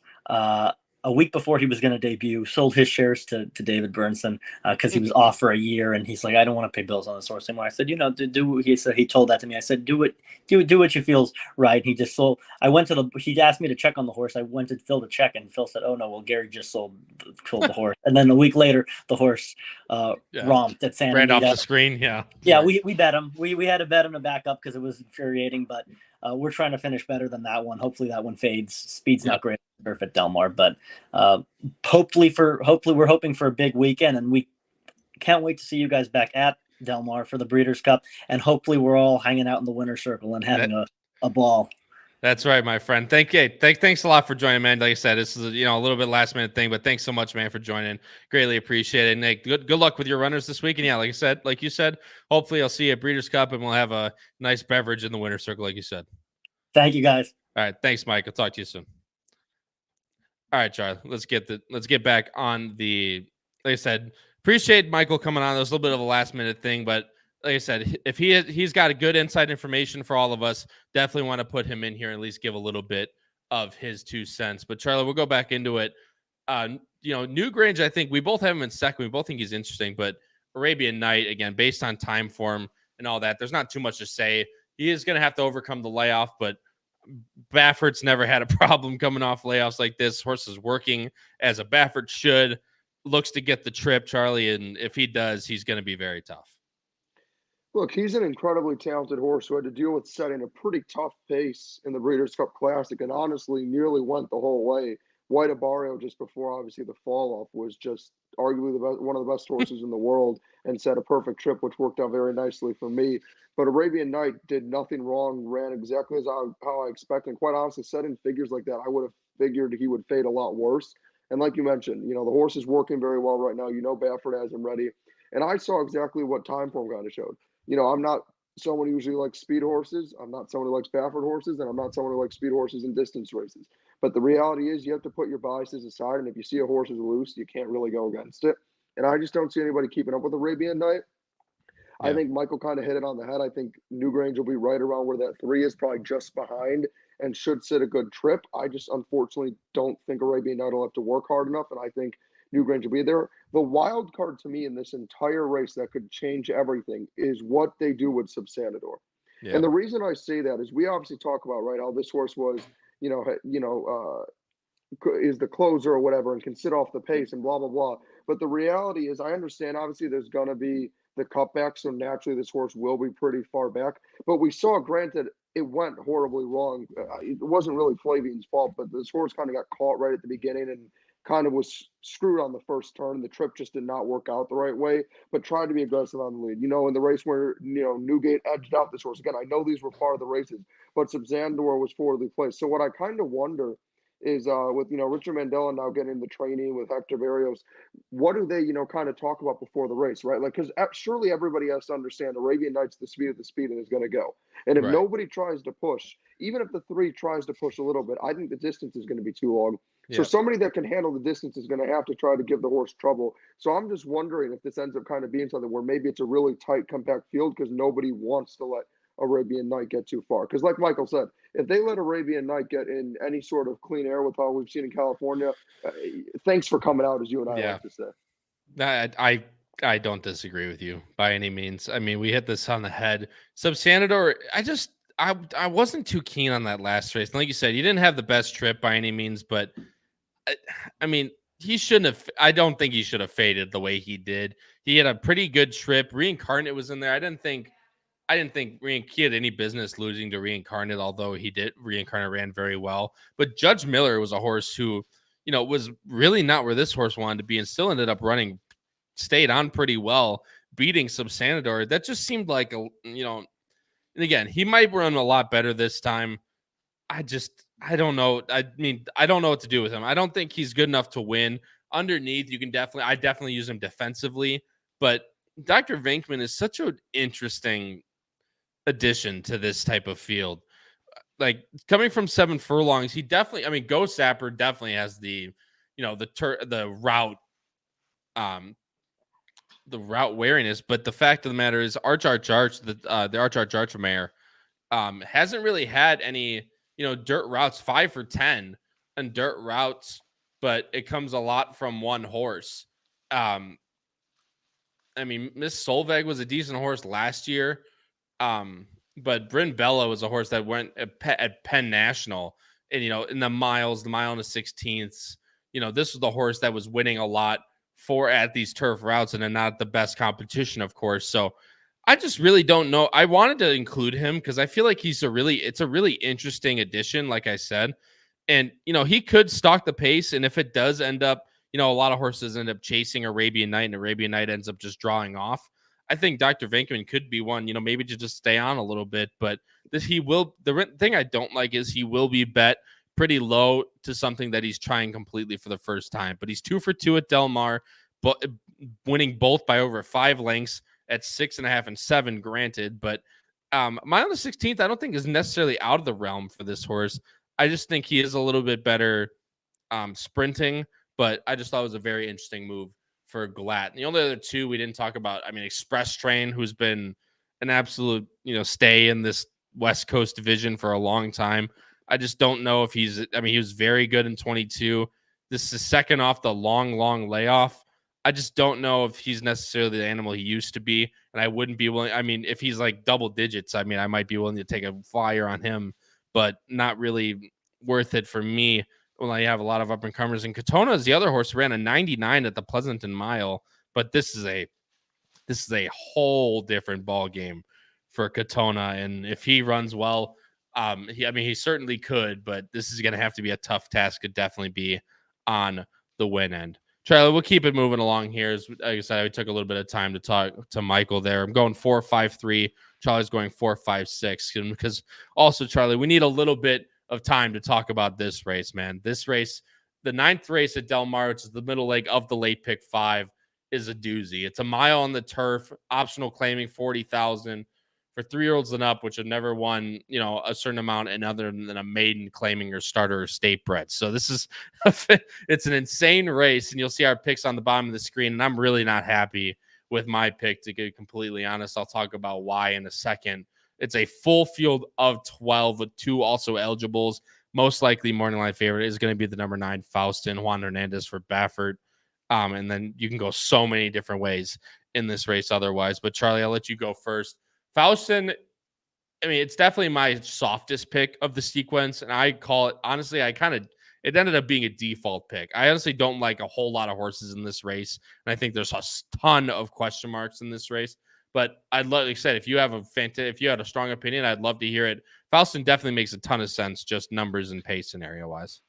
a week before he was going to debut, sold his shares to David Burnson because he was off for a year, and he's like, I don't want to pay bills on this horse anymore. I said, he told that to me. I said, do what you feels right. He just sold. He asked me to check on the horse. I went to Phil to check, and Phil said, oh no, well, Gary just sold the horse. And then a week later, the horse romped at San Diego. Ran off the screen. Yeah, we bet him. We had to bet him to back up because it was infuriating, but we're trying to finish better than that one. Hopefully that one fades. Speed's not great at Del Mar, but hopefully we're hoping for a big weekend, and we can't wait to see you guys back at Del Mar for the Breeders' Cup, and hopefully we're all hanging out in the winner's circle and having a ball. That's right, my friend. Thanks a lot for joining, man. Like I said, this is a little bit last minute thing, but thanks so much, man, for joining. Greatly appreciate it. And Nick, good luck with your runners this week. And yeah, like you said, hopefully I'll see you at Breeders' Cup and we'll have a nice beverage in the winner's circle, like you said. Thank you, guys. All right, thanks, Mike. I'll talk to you soon. All right, Charlie, let's get back on the. Like I said, appreciate Michael coming on. It was a little bit of a last minute thing, but like I said, if he's got a good inside information for all of us, definitely want to put him in here and at least give a little bit of his 2 cents. But Charlie, we'll go back into it. Newgrange, I think we both have him in second. We both think he's interesting, but Arabian Night, again, based on time form and all that, there's not too much to say. He is going to have to overcome the layoff, but Baffert's never had a problem coming off layoffs like this. Horse is working as a Baffert should. Looks to get the trip, Charlie, and if he does, he's going to be very tough. Look, he's an incredibly talented horse who had to deal with setting a pretty tough pace in the Breeders' Cup Classic and honestly nearly went the whole way. White Abarrio, just before obviously the fall-off, was just arguably one of the best horses in the world and set a perfect trip, which worked out very nicely for me. But Arabian Night did nothing wrong, ran exactly how I expected. And quite honestly, setting figures like that, I would have figured he would fade a lot worse. And like you mentioned, the horse is working very well right now. Baffert has him ready. And I saw exactly what time form kind of showed. I'm not someone who usually likes speed horses. I'm not someone who likes Baffert horses, and I'm not someone who likes speed horses in distance races. But the reality is you have to put your biases aside, and if you see a horse is loose, you can't really go against it. And I just don't see anybody keeping up with Arabian Night. Yeah. I think Michael kind of hit it on the head. I think Newgrange will be right around where that 3 is, probably just behind, and should sit a good trip. I just unfortunately don't think Arabian Night will have to work hard enough, and I think Newgrange will be there. The wild card to me in this entire race that could change everything is what they do with Subsanador. Yeah. And the reason I say that is we obviously talk about, right, how this horse was, is the closer or whatever and can sit off the pace and blah, blah, blah. But the reality is I understand, obviously, there's going to be the cutback, so naturally this horse will be pretty far back. But we saw, granted, it went horribly wrong. It wasn't really Flavian's fault, but this horse kind of got caught right at the beginning and kind of was screwed on the first turn. The trip just did not work out the right way, but tried to be aggressive on the lead. In the race where, Newgate edged out this horse. Again, I know these were part of the races, but Subsanador was forwardly placed. So what I kind of wonder is with, Richard Mandela now getting the training with Hector Berrios, what do they, kind of talk about before the race, right? Like, because surely everybody has to understand Arabian Night's the speed and is going to go. And if nobody tries to push, even if the 3 tries to push a little bit, I think the distance is going to be too long. So somebody that can handle the distance is going to have to try to give the horse trouble. So I'm just wondering if this ends up kind of being something where maybe it's a really tight, compact field because nobody wants to let Arabian Night get too far. Because like Michael said, if they let Arabian Night get in any sort of clean air with how we've seen in California, thanks for coming out, as you and I like to say. I don't disagree with you by any means. I mean, we hit this on the head. Subsanador, I wasn't too keen on that last race. Like you said, he didn't have the best trip by any means, but I mean, he shouldn't have. I don't think he should have faded the way he did. He had a pretty good trip. Reincarnate was in there. I didn't think he had any business losing to Reincarnate, although he did. Reincarnate ran very well. But Judge Miller was a horse who, was really not where this horse wanted to be and still ended up stayed on pretty well, beating Subsanador. That just seemed like and again, he might run a lot better this time. I don't know. I mean, I don't know what to do with him. I don't think he's good enough to win. Underneath, I definitely use him defensively, but Dr. Venkman is such an interesting addition to this type of field. Like coming from 7 furlongs, he definitely, I mean, Go Sapper definitely has the route wariness, but the fact of the matter is the Arch mare hasn't really had any dirt routes. 5 for 10 and dirt routes, but it comes a lot from one horse. I mean, Miss Solveig was a decent horse last year, but Bryn Bella was a horse that went at Penn National, and in the mile and the 16ths, this was the horse that was winning a lot at these turf routes, and then not the best competition, of course. So I just really don't know. I wanted to include him because I feel like it's a really interesting addition, like I said. And, he could stalk the pace. And if it does end up, a lot of horses end up chasing Arabian Night and Arabian Night ends up just drawing off. I think Dr. Venkman could be one, maybe to just stay on a little bit. But the thing I don't like is he will be bet pretty low to something that he's trying completely for the first time. But he's 2 for 2 at Del Mar, but winning both by over 5 lengths at 6.5 and 7, granted. But Mile on the 16th, I don't think is necessarily out of the realm for this horse. I just think he is a little bit better sprinting, but I just thought it was a very interesting move for Glatt. And the only other two we didn't talk about, I mean, Express Train, who's been an absolute, stay in this West Coast division for a long time. I just don't know if he was very good in 22. This is second off the long layoff. I just don't know if he's necessarily the animal he used to be. And I wouldn't be willing. I mean, if he's like double digits, I mean, I might be willing to take a flyer on him, but not really worth it for me when I have a lot of up and comers. And Katona is the other horse who ran a 99 at the Pleasanton Mile, but this is a whole different ball game for Katona. And if he runs well, he certainly could, but this is going to have to be a tough task. Could definitely be on the win end. Charlie, we'll keep it moving along here. As like I said, I took a little bit of time to talk to Michael there. I'm going 4-5-3. Charlie's going 4-5-6. Because also, Charlie, we need a little bit of time to talk about this race, man. This race, the 9th race at Del Mar, which is the middle leg of the late pick 5, is a doozy. It's a mile on the turf, optional claiming 40,000 for 3-year-olds and up, which have never won, a certain amount and other than a maiden claiming your starter or state bred. So this is, it's an insane race, and you'll see our picks on the bottom of the screen. And I'm really not happy with my pick, to get completely honest. I'll talk about why in a second. It's a full field of 12 with 2 also eligibles. Most likely morning line favorite is going to be the number 9 Faustin, Juan Hernandez for Baffert. And then you can go so many different ways in this race otherwise. But Charlie, I'll let you go first. Faustin, I mean, it's definitely my softest pick of the sequence, and I call it, honestly, it ended up being a default pick. I honestly don't like a whole lot of horses in this race, and I think there's a ton of question marks in this race. But I'd love, like I said, if you had a strong opinion, I'd love to hear it. Faustin definitely makes a ton of sense, just numbers and pace scenario wise.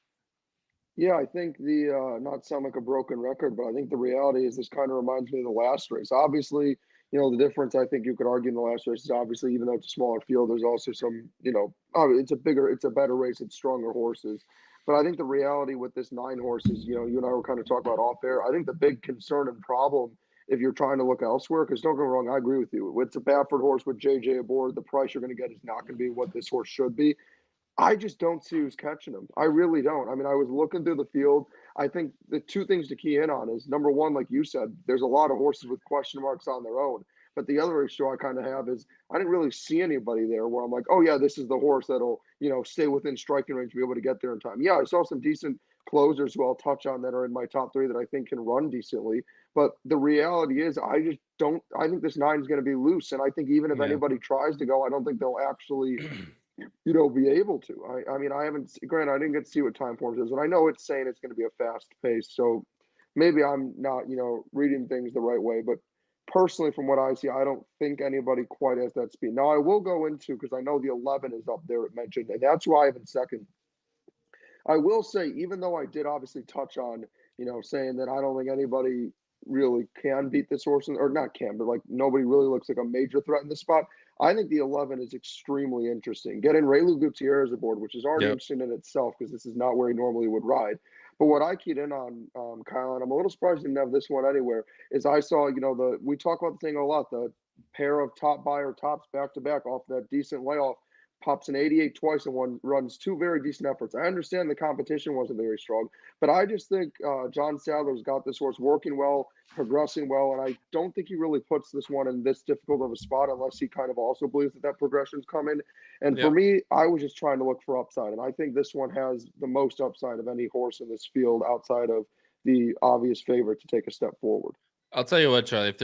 Yeah, I think not sound like a broken record, but I think the reality is this kind of reminds me of the last race. Obviously, the difference I think you could argue in the last race is obviously, even though it's a smaller field, there's also some, it's a better race, it's stronger horses. But I think the reality with this 9 horses, you and I were kind of talking about off air. I think the big concern and problem, if you're trying to look elsewhere, because don't get me wrong, I agree with you. It's a Baffert horse with JJ aboard. The price you're going to get is not going to be what this horse should be. I just don't see who's catching him. I really don't. I mean, I was looking through the field. I think the two things to key in on is number one, like you said, there's a lot of horses with question marks on their own. But the other issue I kind of have is I didn't really see anybody there where I'm like, oh yeah, this is the horse that'll, stay within striking range to be able to get there in time. Yeah, I saw some decent closers who I'll touch on that are in my top three that I think can run decently. But the reality is I just don't I think this nine is going to be loose. And I think even if anybody tries to go, I don't think they'll actually be able to. I mean, I haven't, granted, I didn't get to see what time forms is, and I know it's saying it's going to be a fast pace, so maybe I'm not, reading things the right way, but personally, from what I see, I don't think anybody quite has that speed. Now, I will go into, because I know the 11 is up there, it mentioned, and that's who I have in second. I will say, even though I did obviously touch on, saying that I don't think anybody really can beat this horse, or not can, but like nobody really looks like a major threat in this spot. I think the 11 is extremely interesting. Getting Raylu Gutierrez aboard, which is already interesting in itself because this is not where he normally would ride. But what I keyed in on, Kyle, and I'm a little surprised he didn't have this one anywhere, is I saw, we talk about the thing a lot, the pair of top buyer tops back to back off that decent layoff pops an 88 twice and one runs two very decent efforts. I understand the competition wasn't very strong, but I just think John Sadler's got this horse working well, progressing well, and I don't think he really puts this one in this difficult of a spot unless he kind of also believes that progression's coming. And for me, I was just trying to look for upside, and I think this one has the most upside of any horse in this field outside of the obvious favorite to take a step forward. I'll tell you what, Charlie, if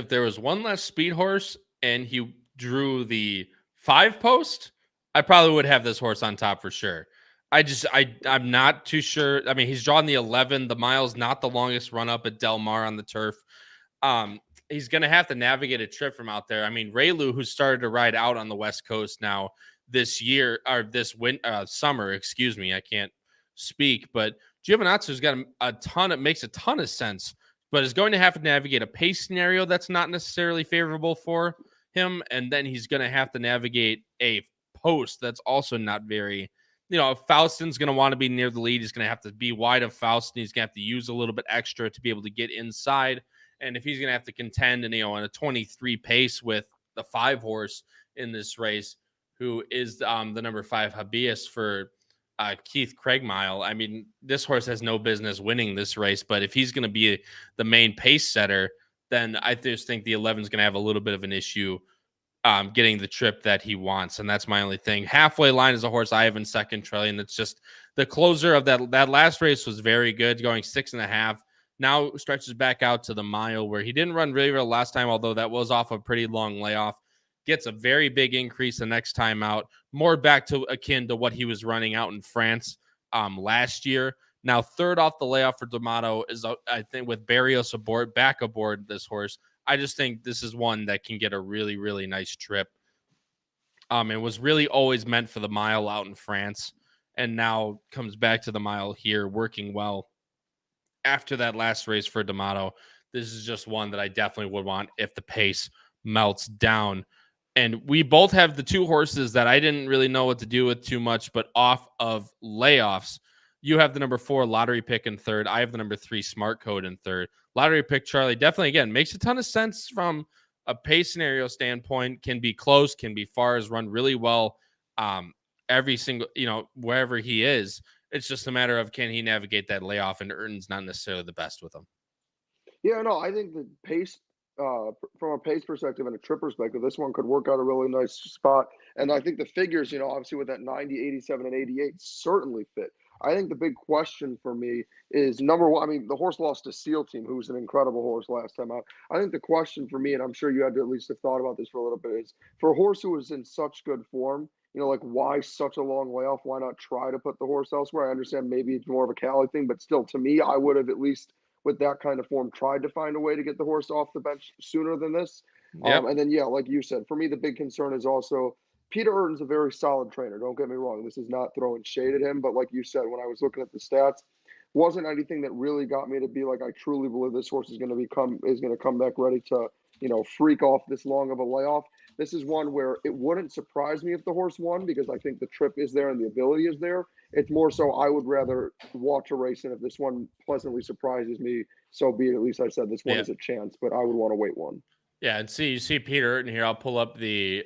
there was one less speed horse and he drew the 5 post, I probably would have this horse on top for sure. I'm not too sure. I mean, he's drawn the 11. The mile's not the longest run up at Del Mar on the turf. He's going to have to navigate a trip from out there. I mean, Raylu, who started to ride out on the West Coast now this year, or this summer, excuse me, I can't speak, but Giovinazzo's got it makes a ton of sense, but is going to have to navigate a pace scenario that's not necessarily favorable for him. And then he's going to have to navigate a post that's also not very, if Faustin's going to want to be near the lead, he's going to have to be wide of Faustin. He's going to have to use a little bit extra to be able to get inside. And if he's going to have to contend in a 23 pace with the 5 horse in this race, who is the number 5 Habias for Keith Craigmile. I mean, this horse has no business winning this race, but if he's going to be the main pace setter, then I just think the 11 is going to have a little bit of an issue getting the trip that he wants. And that's my only thing. Halfway Line is a horse I have in second, Charlie, and it's just the closer of that last race was very good, going 6.5. Now stretches back out to the mile where he didn't run really well last time, although that was off a pretty long layoff. Gets a very big increase the next time out, more back to akin to what he was running out in France last year. Now, third off the layoff for D'Amato is, I think, with Barrios back aboard this horse. I just think this is one that can get a really, really nice trip. It was really always meant for the mile out in France, and now comes back to the mile here, working well. After that last race for D'Amato, this is just one that I definitely would want if the pace melts down. And we both have the 2 horses that I didn't really know what to do with too much, but off of layoffs. You have the number 4 Lottery Pick in third. I have the number 3 Smart Code in third. Lottery Pick, Charlie, definitely, again, makes a ton of sense from a pace scenario standpoint. Can be close, can be far, has run really well every single, wherever he is. It's just a matter of can he navigate that layoff, and Urton's not necessarily the best with him. Yeah, no, I think the pace, from a pace perspective and a trip perspective, this one could work out a really nice spot. And I think the figures, obviously with that 90, 87, and 88 certainly fit. I think the big question for me is number one. I mean, the horse lost to Seal Team, who was an incredible horse last time out. I think the question for me, and I'm sure you had to at least have thought about this for a little bit, is for a horse who was in such good form, like why such a long layoff? Why not try to put the horse elsewhere? I understand maybe it's more of a Cali thing, but still, to me, I would have at least with that kind of form tried to find a way to get the horse off the bench sooner than this. Yep. And then, like you said, for me, the big concern is also Peter Urton's a very solid trainer. Don't get me wrong. This is not throwing shade at him. But like you said, when I was looking at the stats, wasn't anything that really got me to be like, I truly believe this horse is going to come back ready to, freak off this long of a layoff. This is one where it wouldn't surprise me if the horse won because I think the trip is there and the ability is there. It's more so I would rather watch a race, and if this one pleasantly surprises me, so be it. At least I said this one is a chance, but I would want to wait one. Yeah, and you see Peter Urton here. I'll pull up the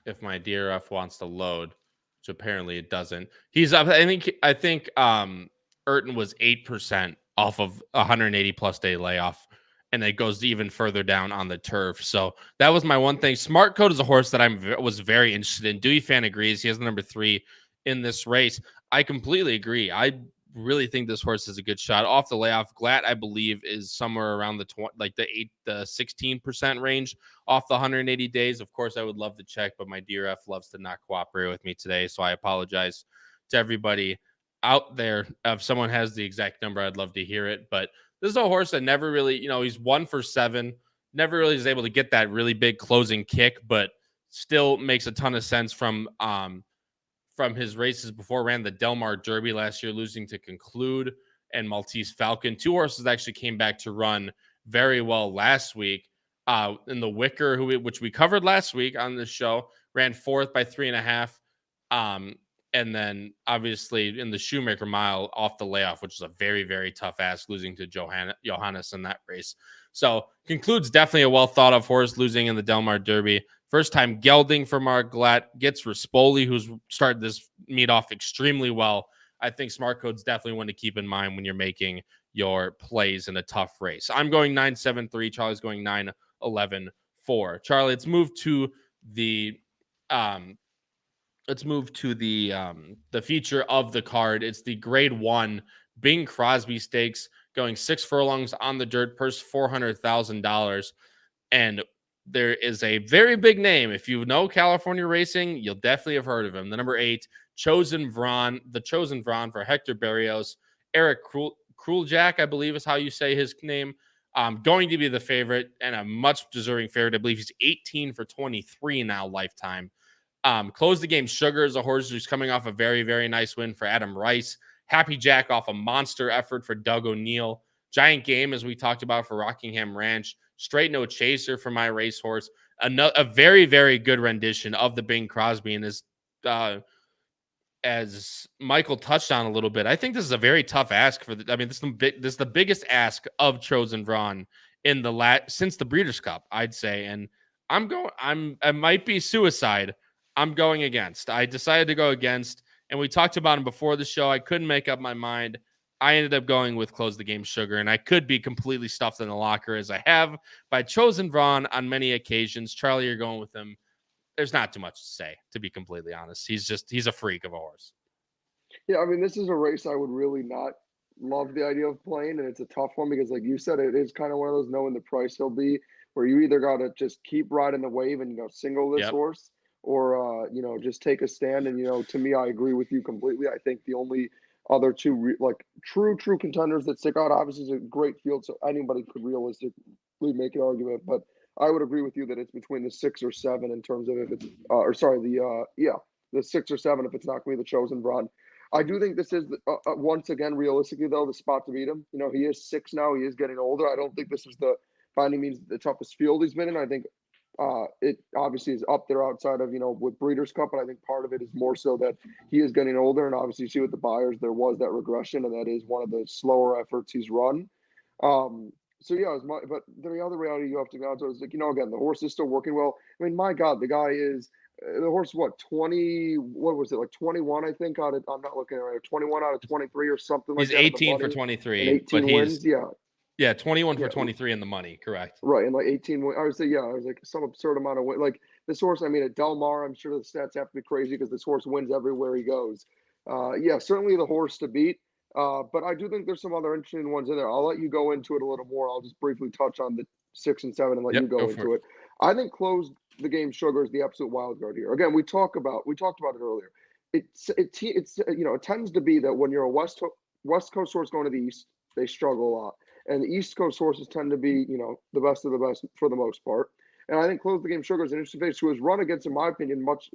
if my DRF wants to load. which apparently it doesn't. He's up. I think Urton was 8% off of 180 plus day layoff, and it goes even further down on the turf. So that was my one thing. Smart Code is a horse that I was very interested in. Dewey Fan agrees. He has the number 3 in this race. I completely agree. I really think this horse is a good shot off the layoff. Glat, I believe, is somewhere around the 16% range off the 180 days. Of course, I would love to check, but my DRF loves to not cooperate with me today, so I apologize to everybody out there. If someone has the exact number, I'd love to hear it. But this is a horse that never really, he's 1 for 7, never really is able to get that really big closing kick, but still makes a ton of sense from his races before. Ran the Del Mar Derby last year, losing to Conclude and Maltese Falcon. 2 horses actually came back to run very well last week. In the Wicker, which we covered last week on this show, ran 4th by 3.5. And then obviously in the Shoemaker Mile off the layoff, which is a very, very tough ask, losing to Johannes in that race. So Conclude's definitely a well thought of horse, losing in the Del Mar Derby. First time gelding for Mark Glatt, gets Rispoli, who's started this meet off extremely well. I think Smart Code's definitely one to keep in mind when you're making your plays in a tough race. I'm going 9-7-3. Charlie's going 9-11-4. Charlie, let's move to the feature of the card. It's the Grade 1 Bing Crosby Stakes, going 6 furlongs on the dirt, purse $400,000. And there is a very big name. If you know California racing, you'll definitely have heard of him. The number 8, Chosen Vron for Hector Berrios. Eric Kruljack, I believe is how you say his name. Going to be the favorite, and a much deserving favorite. I believe he's 18 for 23 now lifetime. Close the Game Sugar is a horse who's coming off a very, very nice win for Adam Rice. Happy Jack off a monster effort for Doug O'Neill. Giant Game, as we talked about, for Rockingham Ranch. Straight No Chaser for my racehorse. A very, very good rendition of the Bing Crosby. And as Michael touched on a little bit, I think this is a very tough ask this is the biggest ask of Chosen Vron in since the Breeders' Cup, I'd say. And I might be suicide. I'm going against. I decided to go against, and we talked about him before the show. I couldn't make up my mind. I ended up going with Close the Game Sugar, and I could be completely stuffed in the locker, as I have by Chosen Vron on many occasions. Charlie, you're going with him. There's not too much to say, to be completely honest. He's a freak of a horse. Yeah, I mean, this is a race I would really not love the idea of playing, and it's a tough one because, like you said, it is kind of one of those knowing the price he'll be, where you either got to just keep riding the wave and single this horse, or just take a stand. And to me, I agree with you completely. I think the only other two true contenders that stick out, obviously, is a great field, so anybody could realistically make an argument. But I would agree with you that it's between the 6 or 7 in terms of if it's the 6 or 7 if it's not going to be the Chosen Vron. I do think this is once again, realistically though, the spot to beat him. He is 6 now. He is getting older. I don't think this is by any means the toughest field he's been in. I think it obviously is up there outside of, with Breeders' Cup, but I think part of it is more so that he is getting older, and obviously you see with the Buyers, there was that regression, and that is one of the slower efforts he's run. So yeah, but the other reality you have to be honest with is again, the horse is still working well. I mean, my God, the guy is the horse. What 20? What was it, like 21? I think I'm not looking at it. 21 out of 23 or something like that. He's 18 for 23. 18 wins. Yeah, 21 for 23 in the money, correct? Right, and like 18. I would say, I was like some absurd amount of win. Like this horse, I mean, at Del Mar, I'm sure the stats have to be crazy because this horse wins everywhere he goes. Certainly the horse to beat. But I do think there's some other interesting ones in there. I'll let you go into it a little more. I'll just briefly touch on the 6 and 7 and let you go into it. I think Close the Game Sugar is the absolute wild card here. Again, we talked about it earlier. It tends to be that when you're a West Coast horse going to the East, they struggle a lot. And the East Coast horses tend to be, the best of the best for the most part. And I think Close the Game Sugar is an interesting face who has run against, in my opinion, much,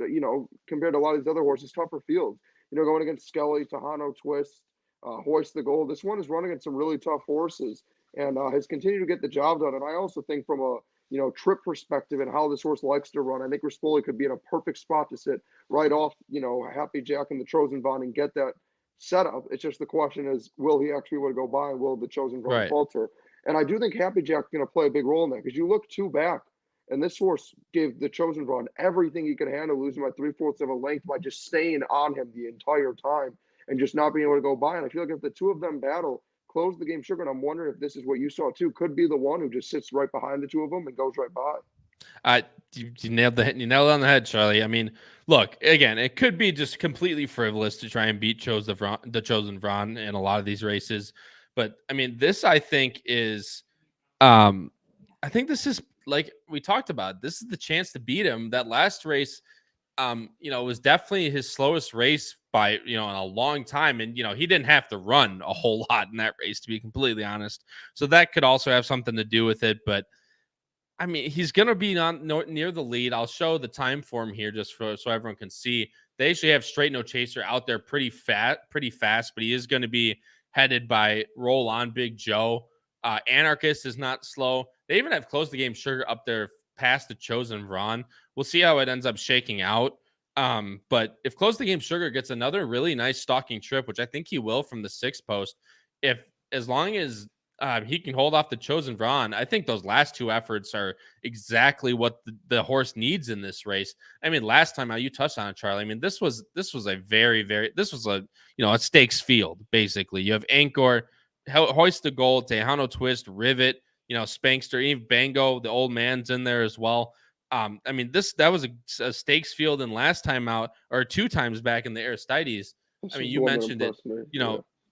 compared to a lot of these other horses, tougher fields. Going against Skelly, Tejano Twist, Hoist the Gold. This one is running against some really tough horses and has continued to get the job done. And I also think from a, trip perspective and how this horse likes to run, I think Rispoli could be in a perfect spot to sit right off, Happy Jack and the Chosen Vron and get that setup. It's just the question is, will he actually want to go by and will the Chosen Vron falter? And I do think Happy Jack's going to play a big role in that because you look 2 back And this horse gave the Chosen Run everything he could handle, losing by 3/4 of a length by just staying on him the entire time and just not being able to go by. And I feel like if the two of them battle, close the game sugar, and I'm wondering if this is what you saw too, could be the one who just sits right behind the two of them and goes right by. You nailed it on the head, Charlie. I mean, look, again, it could be just completely frivolous to try and beat the Chosen Vron in a lot of these races. But I mean, this I think is like we talked about. This is the chance to beat him. That last race, was definitely his slowest race by, in a long time. And, he didn't have to run a whole lot in that race, to be completely honest. So that could also have something to do with it. But I mean, he's going to be near the lead. I'll show the time for him here so everyone can see. They actually have Straight No Chaser out there pretty fast, but he is going to be headed by Roll On Big Joe. Anarchist is not slow. They even have Close the Game Sugar up there past the Chosen Vron. We'll see how it ends up shaking out. But if Close the Game Sugar gets another really nice stalking trip, which I think he will from the 6th post, as long as he can hold off the Chosen Vron, I think those last two efforts are exactly what the horse needs in this race. I mean, last time you touched on it, Charlie. I mean, this was a a stakes field, basically. You have Anchor, Hoist the Gold, Tejano Twist, Rivet, Spankster, even Bango, the old man's in there as well. I mean, that was a stakes field, and last time out, or 2 times back in the Aristides. I mean, you mentioned it.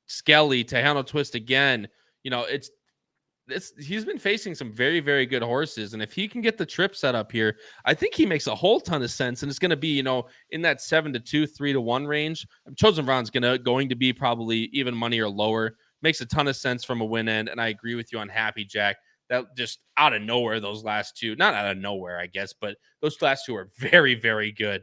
Skelly, Tejano Twist again. He's been facing some very, very good horses. And if he can get the trip set up here, I think he makes a whole ton of sense. And it's going to be, in that 7-2, 3-1 range. Chosen Vron's going to be probably even money or lower. Makes a ton of sense from a win end. And I agree with you on Happy Jack. That just out of nowhere, those last two, not out of nowhere, I guess, but those last two are very, very good.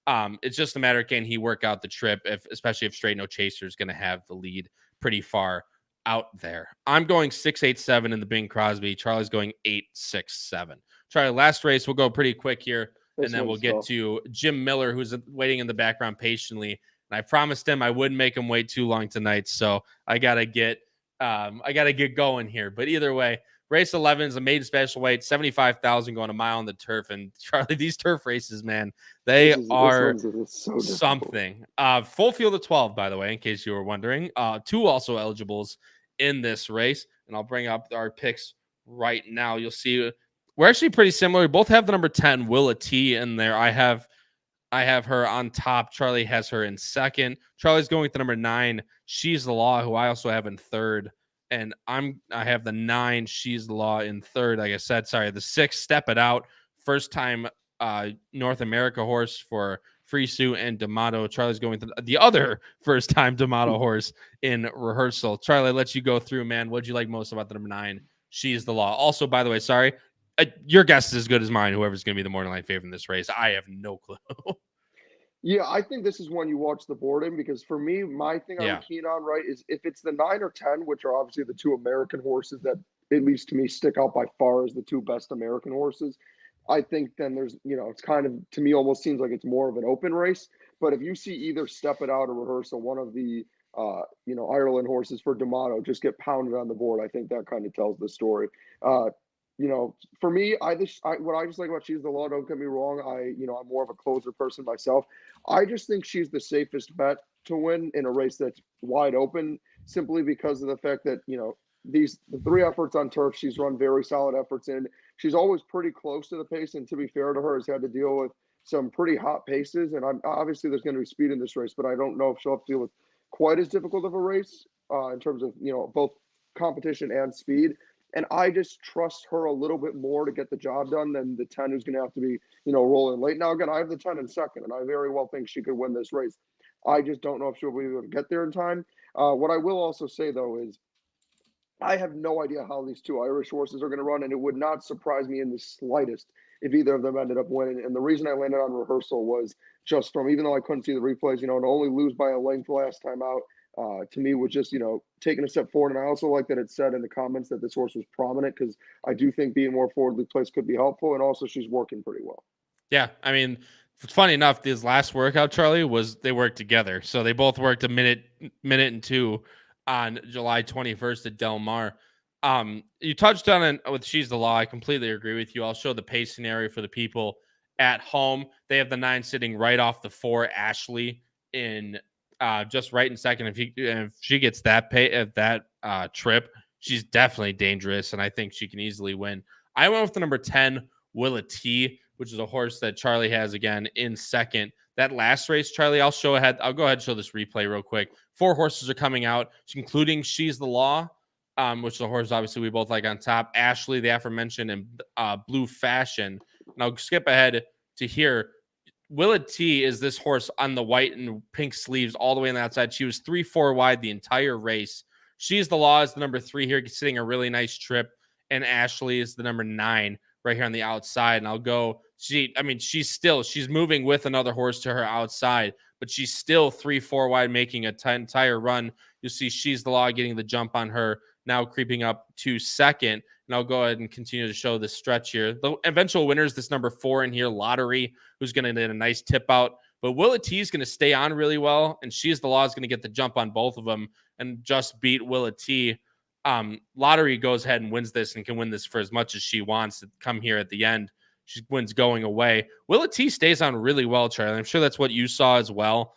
It's just a matter of, can he work out the trip, especially if Straight No Chaser is going to have the lead pretty far out there. I'm going 6-8-7 in the Bing Crosby. Charlie's going 8-6-7. Charlie, last race, we'll go pretty quick here, and then we'll get to Jim Miller, who's waiting in the background patiently. And I promised him I wouldn't make him wait too long tonight, so I gotta get going here. But either way, race 11 is a maiden special weight, 75,000 going a mile on the turf. And Charlie, these turf races, man, they are so something. Full field of 12, by the way, in case you were wondering. 2 also eligibles in this race, and I'll bring up our picks right now. You'll see we're actually pretty similar. We both have the number 10, Willa T, in there. I have her on top. Charlie has her in second. Charlie's going with the number 9, She's the Law, who I also have in third. And I have the 9, She's the Law, in third. Like I said, the 6, Step It Out. First time North America horse for Frisu and D'Amato. Charlie's going to the other first time D'Amato horse in rehearsal. Charlie, I'll let you go through, man. What'd you like most about the number 9, She's the Law? Also, by the way, sorry, your guess is as good as mine. Whoever's going to be the morning line favorite in this race, I have no clue. Yeah, I think this is when you watch the board in, because for me, my thing I'm keen on, right, is if it's the 9 or 10, which are obviously the 2 American horses that, at least to me, stick out by far as the 2 best American horses. I think then there's, it's kind of, to me, almost seems like it's more of an open race. But if you see either Step It Out or Rehearsal, one of the, Ireland horses for D'Amato just get pounded on the board, I think that kind of tells the story. For me, what I just like about She's the Law, don't get me wrong, I'm more of a closer person myself. I just think she's the safest bet to win in a race that's wide open, simply because of the fact that, the 3 efforts on turf, she's run very solid efforts in. She's always pretty close to the pace, and to be fair to her, has had to deal with some pretty hot paces. And obviously there's going to be speed in this race, but I don't know if she'll have to deal with quite as difficult of a race in terms of, both competition and speed. And I just trust her a little bit more to get the job done than the 10, who's going to have to be, rolling late. Now, again, I have the 10 in second, and I very well think she could win this race. I just don't know if she'll be able to get there in time. What I will also say, though, is I have no idea how these 2 Irish horses are going to run, and it would not surprise me in the slightest if either of them ended up winning. And the reason I landed on Rehearsal was just from, even though I couldn't see the replays, to only lose by a length last time out, to me was just, taking a step forward. And I also like that it said in the comments that this horse was prominent, because I do think being more forwardly placed could be helpful. And also she's working pretty well. Yeah. I mean, it's funny enough, this last workout, Charlie, was they worked together. So they both worked a minute and 2 on July 21st at Del Mar. You touched on it with She's the Law. I completely agree with you. I'll show the pace scenario for the people at home. They have the 9 sitting right off the 4, Ashley, in just right in second. If she gets that trip, she's definitely dangerous, and I think she can easily win. I went with the number 10, Willa T, which is a horse that Charlie has again in second. That last race, Charlie, I'll go ahead and show this replay real quick. 4 horses are coming out, including She's the Law, which the horse obviously we both like on top. Ashley, the aforementioned, and Blue Fashion. And I'll skip ahead to here. Willa T is this horse on the white and pink sleeves all the way on the outside. She was 3-4 wide the entire race. She's the Law is the number 3 here, sitting a really nice trip. And Ashley is the number 9 right here on the outside. And I'll go, she's moving with another horse to her outside, but she's still 3-4 wide, making an entire run. You'll see She's the Law getting the jump on her, now creeping up to second. And I'll go ahead and continue to show this stretch here. The eventual winner is this number 4 in here, Lottery, who's going to get a nice tip out. But Willa T is going to stay on really well, and She's the Law is going to get the jump on both of them and just beat Willa T. Lottery goes ahead and wins this and can win this for as much as she wants to come here at the end. She wins going away. Willa T stays on really well, Charlie. I'm sure that's what you saw as well.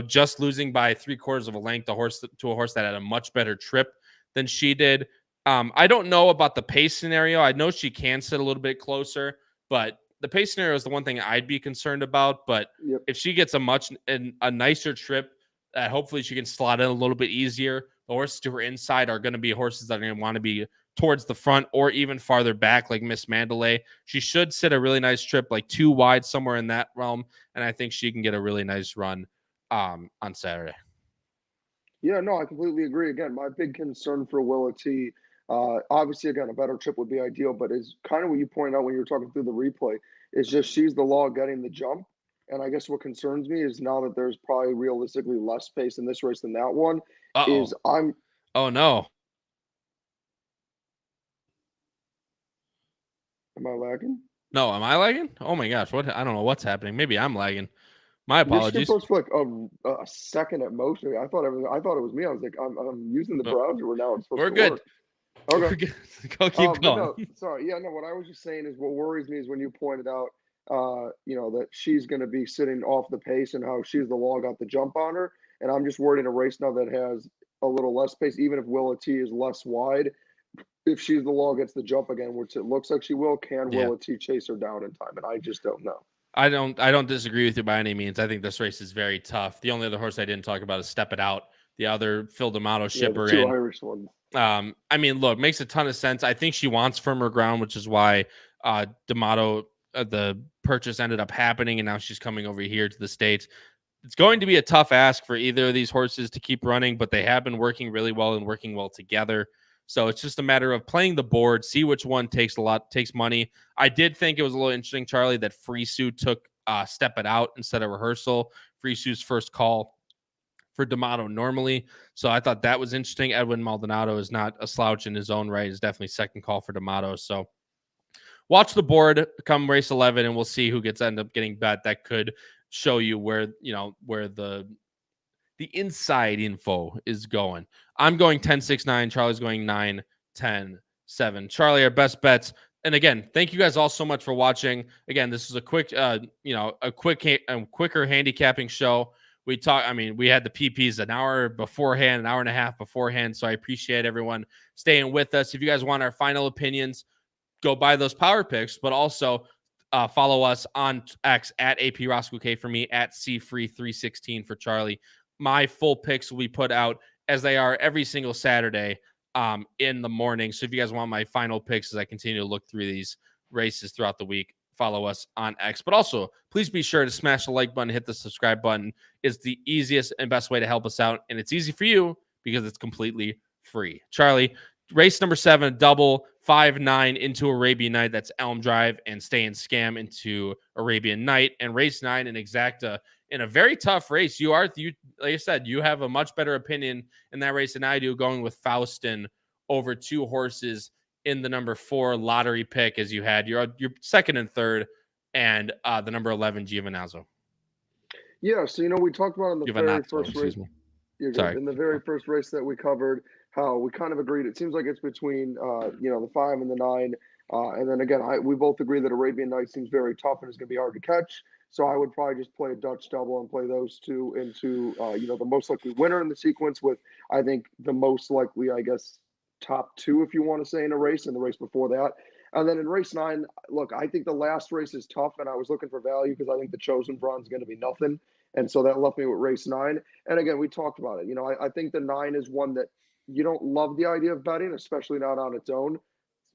Just losing by 3/4 of a length to a horse that had a much better trip than she did. I don't know about the pace scenario. I know she can sit a little bit closer, but the pace scenario is the one thing I'd be concerned about. But if she gets a nicer trip, hopefully she can slot in a little bit easier. The horses to her inside are going to be horses that are going to want to be towards the front or even farther back, like Miss Mandalay. She should sit a really nice trip, like 2 wide, somewhere in that realm, and I think she can get a really nice run on Saturday. Yeah, no, I completely agree. Again, my big concern for Willa T, obviously, again, a better trip would be ideal, but is kind of what you pointed out when you were talking through the replay, is just She's the Law getting the jump. And I guess what concerns me is now that there's probably realistically less pace in this race than that one, Oh, no. Am I lagging? No, am I lagging? Oh, my gosh. I don't know what's happening. Maybe I'm lagging. My apologies. Your for like a second at motion. I thought it was me. I was like, I'm using the browser. We're good. Work. Okay. Go keep going. No, sorry. Yeah, no, what I was just saying is what worries me is when you pointed out, that she's going to be sitting off the pace and how She's the Law got the jump on her. And I'm just worried in a race now that has a little less pace, even if Willa T is less wide, if She's the Law gets the jump again, which it looks like she will, Willa T chase her down in time? And I just don't know. I don't disagree with you by any means. I think this race is very tough. The only other horse I didn't talk about is Step It Out, the other Phil D'Amato shipper. The 2 Irish ones. Look, makes a ton of sense. I think she wants firmer ground, which is why D'Amato, the purchase ended up happening, and now she's coming over here to the States. It's going to be a tough ask for either of these horses to keep running, but they have been working really well and working well together. So it's just a matter of playing the board, see which one takes money. I did think it was a little interesting, Charlie, that Free Sue took Step It Out instead of Rehearsal. Free Sue's first call for D'Amato normally. So I thought that was interesting. Edwin Maldonado is not a slouch in his own right. It's definitely second call for D'Amato. So watch the board come race 11, and we'll see who end up getting bet. That could show you where the inside info is going. I'm going 10-6-9. Charlie's going 9-10-7. Charlie, our best bets. And again, thank you guys all so much for watching. Again, this is a quicker handicapping show. We had the PPs an hour beforehand, an hour and a half beforehand. So I appreciate everyone staying with us. If you guys want our final opinions, go buy those power picks, but also follow us on X at AP Roscoe K for me, at CFree316 for Charlie. My full picks will be put out as they are every single Saturday in the morning. So if you guys want my final picks as I continue to look through these races throughout the week, follow us on X. But also, please be sure to smash the like button, hit the subscribe button. It's the easiest and best way to help us out. And it's easy for you because it's completely free. Charlie, race number 7, double 5-9 into Arabian Night. That's Elm Drive and Stay and Scam into Arabian Night. And race 9 in Exacta in a very tough race. Like I said, you have a much better opinion in that race than I do, going with Faustin over 2 horses in the number 4 lottery pick, as you had your second and third, and the number 11 Giovinazzo. Yeah, so we talked about in the very first race. In the very first race that we covered, how we kind of agreed. It seems like it's between, the 5 and the 9. And then again, we both agree that Arabian Night seems very tough and is going to be hard to catch. So I would probably just play a Dutch double and play those two into, the most likely winner in the sequence with, I think, the most likely, I guess, top 2, if you want to say, in a race and the race before that. And then in race 9, look, I think the last race is tough, and I was looking for value because I think the Chosen Bronze is going to be nothing. And so that left me with race 9. And again, we talked about it. I think the 9 is one that you don't love the idea of betting, especially not on its own.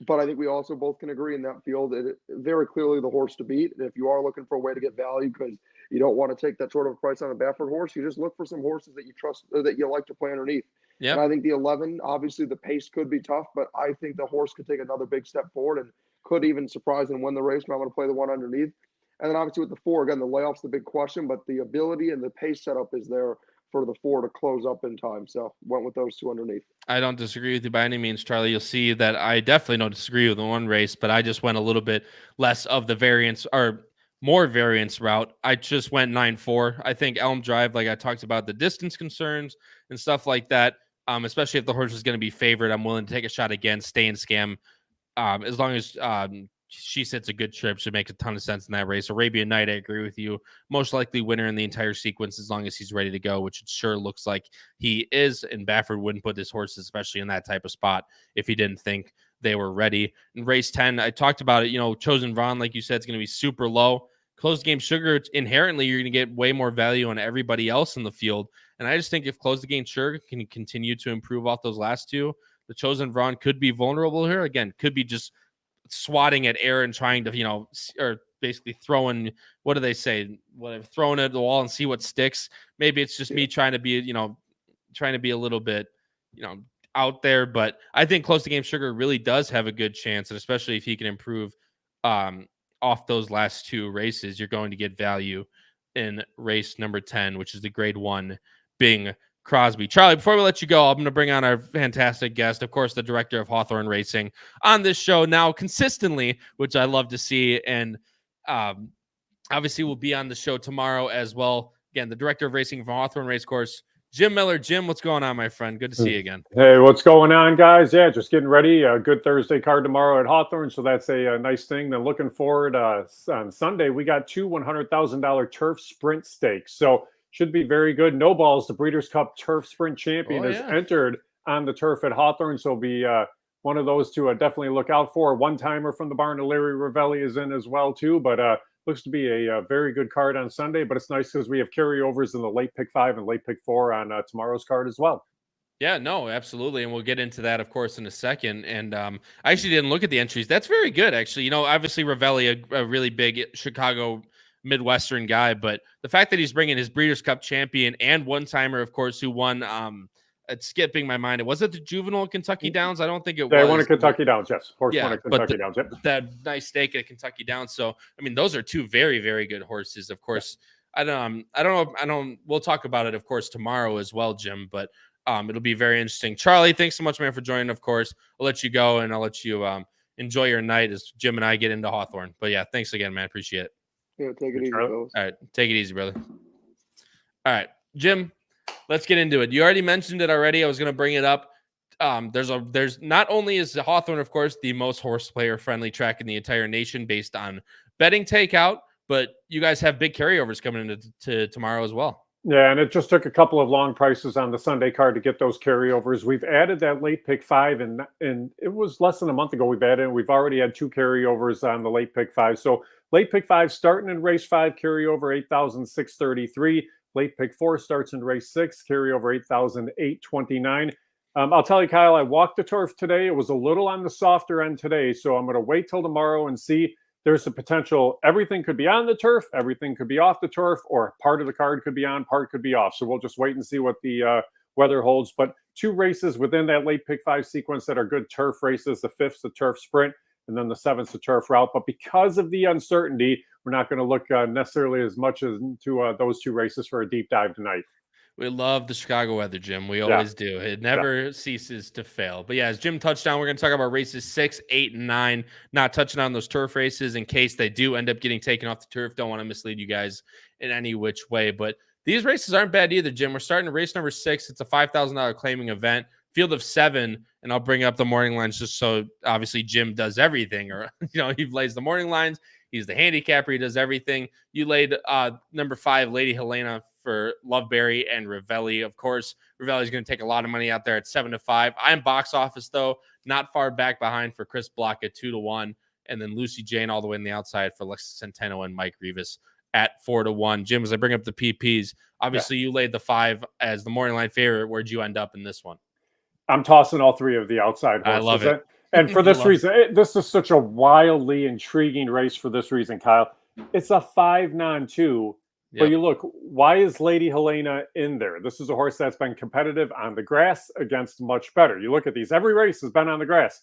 But I think we also both can agree in that field that very clearly the horse to beat. And if you are looking for a way to get value because you don't want to take that sort of price on a Baffert horse, you just look for some horses that you trust or that you like to play underneath. Yeah. And I think the 11, obviously the pace could be tough, but I think the horse could take another big step forward and could even surprise and win the race. But I'm going to play the one underneath. And then obviously with the 4, again, the layoff's the big question, but the ability and the pace setup is there for the 4 to close up in time. So went with those 2 underneath. I don't disagree with you by any means, Charlie. You'll see that I definitely don't disagree with the one race, but I just went a little bit less of the variance or more variance route. I just went 9-4. I think Elm Drive, like I talked about, the distance concerns and stuff like that, especially if the horse is going to be favored, I'm willing to take a shot again, stay in scam. As long as she sits a good trip, should make a ton of sense in that race. Arabian Night, I agree with you. Most likely winner in the entire sequence as long as he's ready to go, which it sure looks like he is. And Baffert wouldn't put his horses, especially in that type of spot, if he didn't think they were ready. In race 10, I talked about it. Chosen Vaughn, like you said, is going to be super low. Closed game sugar, inherently, you're going to get way more value on everybody else in the field. And I just think if closed the game sugar can continue to improve off those last 2, the Chosen Vaughn could be vulnerable here. Again, could be just swatting at air and trying to, or basically throwing, what do they say? Throwing it at the wall and see what sticks. Maybe it's just me trying to be, a little bit, out there. But I think close to game sugar really does have a good chance. And especially if he can improve off those last 2 races, you're going to get value in race number 10, which is the Grade 1 Bing Crosby. Charlie, before we let you go, I'm going to bring on our fantastic guest, of course, the director of Hawthorne Racing on this show now consistently, which I love to see. And obviously will be on the show tomorrow as well. Again, the director of racing from Hawthorne Racecourse, Jim Miller. Jim, what's going on, my friend? Good to see you again. Hey, what's going on, guys? Yeah, just getting ready. A good Thursday card tomorrow at Hawthorne, so that's a nice thing. Then looking forward on Sunday, we got 2 $100,000 turf sprint stakes. So should be very good. No Balls, the Breeders' Cup Turf Sprint Champion, is entered on the turf at Hawthorne. So it'll be one of those to definitely look out for. One-timer from the barn, Larry Ravelli, is in as well, too. But looks to be a very good card on Sunday. But it's nice because we have carryovers in the late pick 5 and late pick 4 on tomorrow's card as well. Yeah, no, absolutely. And we'll get into that, of course, in a second. And I actually didn't look at the entries. That's very good, actually. Obviously, Ravelli, a really big Chicago Midwestern guy, but the fact that he's bringing his Breeders' Cup champion and one-timer, of course, who won, it's skipping my mind. Was it the Juvenile Kentucky Downs? I don't think it was. They won at Kentucky Downs, yes. Horse won at Kentucky Downs, yep. That nice stake at Kentucky Downs. So, those are 2 very, very good horses. Of course, we'll talk about it, of course, tomorrow as well, Jim, but it'll be very interesting. Charlie, thanks so much, man, for joining, of course. I'll let you go, and I'll let you enjoy your night as Jim and I get into Hawthorne. But yeah, thanks again, man. Appreciate it. Yeah, take it easy, fellas. All right, take it easy, brother. All right, Jim, let's get into it. You already mentioned it already. I was going to bring it up. There's not only is Hawthorne, of course, the most horse player friendly track in the entire nation based on betting takeout, but you guys have big carryovers coming into tomorrow as well. Yeah, and it just took a couple of long prices on the Sunday card to get those carryovers. We've added that late pick 5, and it was less than a month ago we've added it. We've already had 2 carryovers on the late pick 5. So late pick 5 starting in race 5, carryover 8,633. Late pick 4 starts in race 6, carryover 8,829. I'll tell you, Kyle, I walked the turf today. It was a little on the softer end today, so I'm going to wait till tomorrow and see. There's a potential everything could be on the turf, everything could be off the turf, or part of the card could be on, part could be off. So we'll just wait and see what the weather holds. But 2 races within that late pick 5 sequence that are good turf races. The 5th's the turf sprint, and then the 7th's the turf route. But because of the uncertainty, we're not going to look necessarily as much as to those 2 races for a deep dive tonight. We love the Chicago weather, Jim. We always do. It never ceases to fail. But yeah, as Jim touched on, we're going to talk about races 6, 8, and 9, not touching on those turf races in case they do end up getting taken off the turf. Don't want to mislead you guys in any which way. But these races aren't bad either, Jim. We're starting race number 6. It's a $5,000 claiming event. Field of 7, and I'll bring up the morning lines just so obviously Jim does everything, or he lays the morning lines. He's the handicapper. He does everything. You laid number 5, Lady Helena, for Loveberry and Ravelli. Of course, Ravelli is going to take a lot of money out there at 7-5. I'm box office, though, not far back behind for Chris Block at 2-1. And then Lucy Jane all the way on the outside for Alexis Centeno and Mike Rivas at 4-1. Jim, as I bring up the PPs, obviously you laid the 5 as the morning line favorite. Where'd you end up in this one? I'm tossing all 3 of the outside horses. I love it. And for this reason, this is such a wildly intriguing race for this reason, Kyle. It's a 5-9-2. Yep. But you look, why is Lady Helena in there? This is a horse that's been competitive on the grass against much better. You look at these. Every race has been on the grass.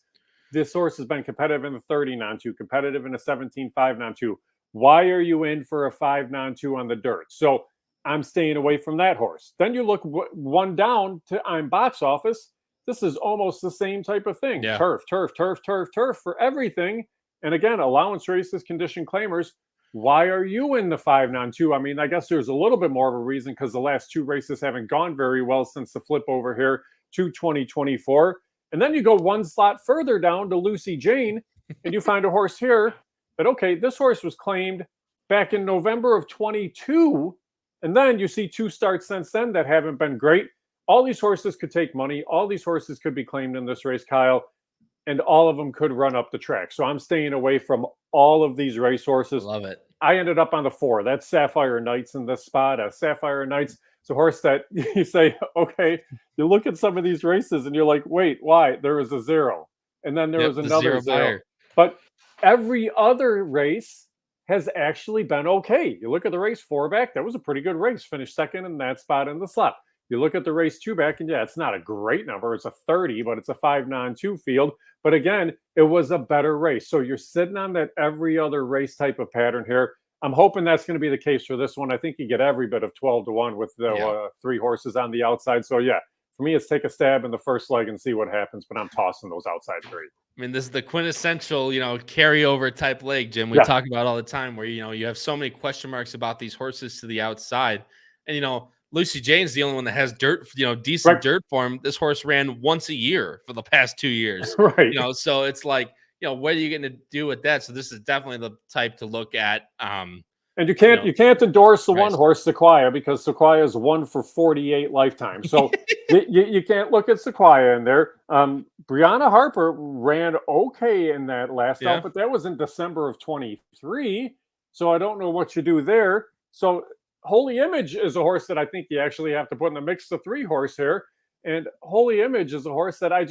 This horse has been competitive in the 30-9-2, competitive in a 17-5-9-2. Why are you in for a 5-9-2 on the dirt? So I'm staying away from that horse. Then you look one down to I'm box office. This is almost the same type of thing. Yeah. Turf for everything. And again, allowance races, condition claimers. Why are you in the 5-9-2? I mean, I guess there's a little bit more of a reason because the last 2 races haven't gone very well since the flip over here to 2024. And then you go one slot further down to Lucy Jane, and you find a horse here that, okay, this horse was claimed back in November of 22. And then you see 2 starts since then that haven't been great. All these horses could take money. All these horses could be claimed in this race, Kyle, and all of them could run up the track. So I'm staying away from all of these racehorses. Love it. I ended up on the 4. That's Sapphire Knights in this spot. Sapphire Knights is a horse that you say, okay, you look at some of these races and you're like, wait, why? There was a 0. And then there was another 0. But every other race has actually been okay. You look at the race 4 back, that was a pretty good race. Finished second in that spot in the slot. You look at the race 2 back, and yeah, it's not a great number. It's a 30, but it's a 5-9-2 field. But again, it was a better race. So you're sitting on that every other race type of pattern here. I'm hoping that's going to be the case for this one. I think you get every bit of 12-1 with the 3 horses on the outside. So yeah, for me, it's take a stab in the first leg and see what happens. But I'm tossing those outside 3. I mean, this is the quintessential, carryover type leg, Jim. We talk about all the time where, you have so many question marks about these horses to the outside. And, Lucy Jane's the only one that has dirt, decent dirt form. This horse ran once a year for the past 2 years. Right. So it's like, what are you going to do with that? So this is definitely the type to look at. And you can't endorse the one horse, Sequoia, because Sequoia is 1 for 48 lifetime. So you can't look at Sequoia in there. Brianna Harper ran okay in that last out, but that was in December of 23. So I don't know what you do there. So Holy Image is a horse that I think you actually have to put in the mix, the 3 horse here. And Holy Image is a horse that I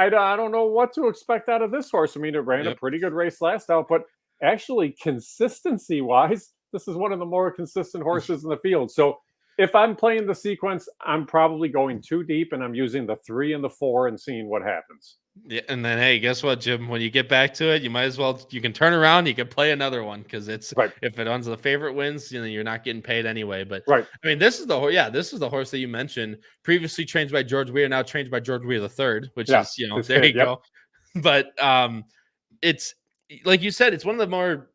don't know what to expect out of this horse. I mean, it ran a pretty good race last out, but actually consistency-wise, this is one of the more consistent horses in the field. So if I'm playing the sequence, I'm probably going too deep, and I'm using the 3 and the 4 and seeing what happens. Yeah, and then, hey, guess what, Jim? When you get back to it, you might as well, you can turn around, you can play another one, because it's if it owns the favorite wins, you're not getting paid anyway. But I mean, this is the horse that you mentioned, previously trained by George Weir, now trained by George Weir III, which is there you go. But it's like you said, it's one of the more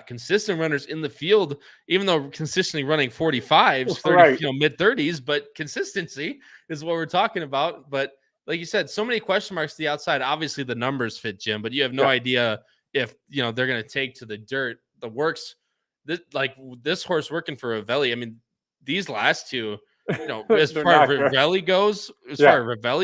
consistent runners in the field, even though consistently running 45s, 30, mid 30s, but consistency is what we're talking about. But like you said, so many question marks to the outside. Obviously, the numbers fit, Jim, but you have no idea if they're going to take to the dirt. The works, this horse working for Ravelli. I mean, these last 2, as far as Ravelli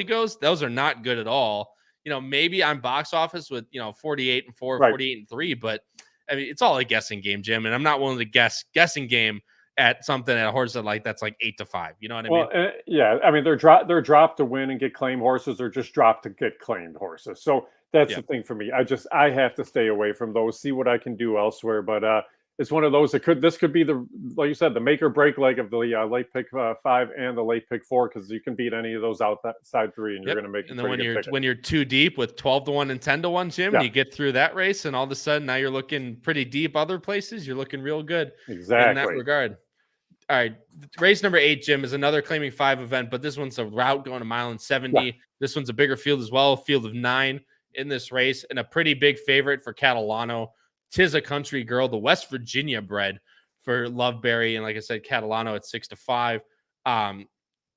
goes, those are not good at all. Maybe I'm box office with 48 and 4, 48 and 3, but I mean, it's all a guessing game, Jim, and I'm not willing to guessing game at something at a horse that's like 8-5. You know what I mean? I mean, they're dropped to win and get claimed horses, or just dropped to get claimed horses. So that's the thing for me. I have to stay away from those, see what I can do elsewhere. But it's one of those this could be like you said, the make or break leg of the late pick 5 and the late pick 4, because you can beat any of those outside 3, and you're going to make. And then when you're too deep with 12-1 and 10-1, Jim, and you get through that race, and all of a sudden now you're looking pretty deep other places. You're looking real good in that regard. All right, race number 8, Jim, is another claiming 5 event, but this one's a route going 1.70 miles. This one's a bigger field as well, field of 9 in this race, and a pretty big favorite for Catalano. Tis a Country Girl, the West Virginia bred for Loveberry, and like I said, Catalano at 6-5.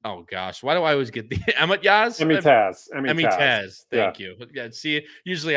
Oh gosh, why do I always get the Emittaz? Emittaz. Thank you. Yeah, see, usually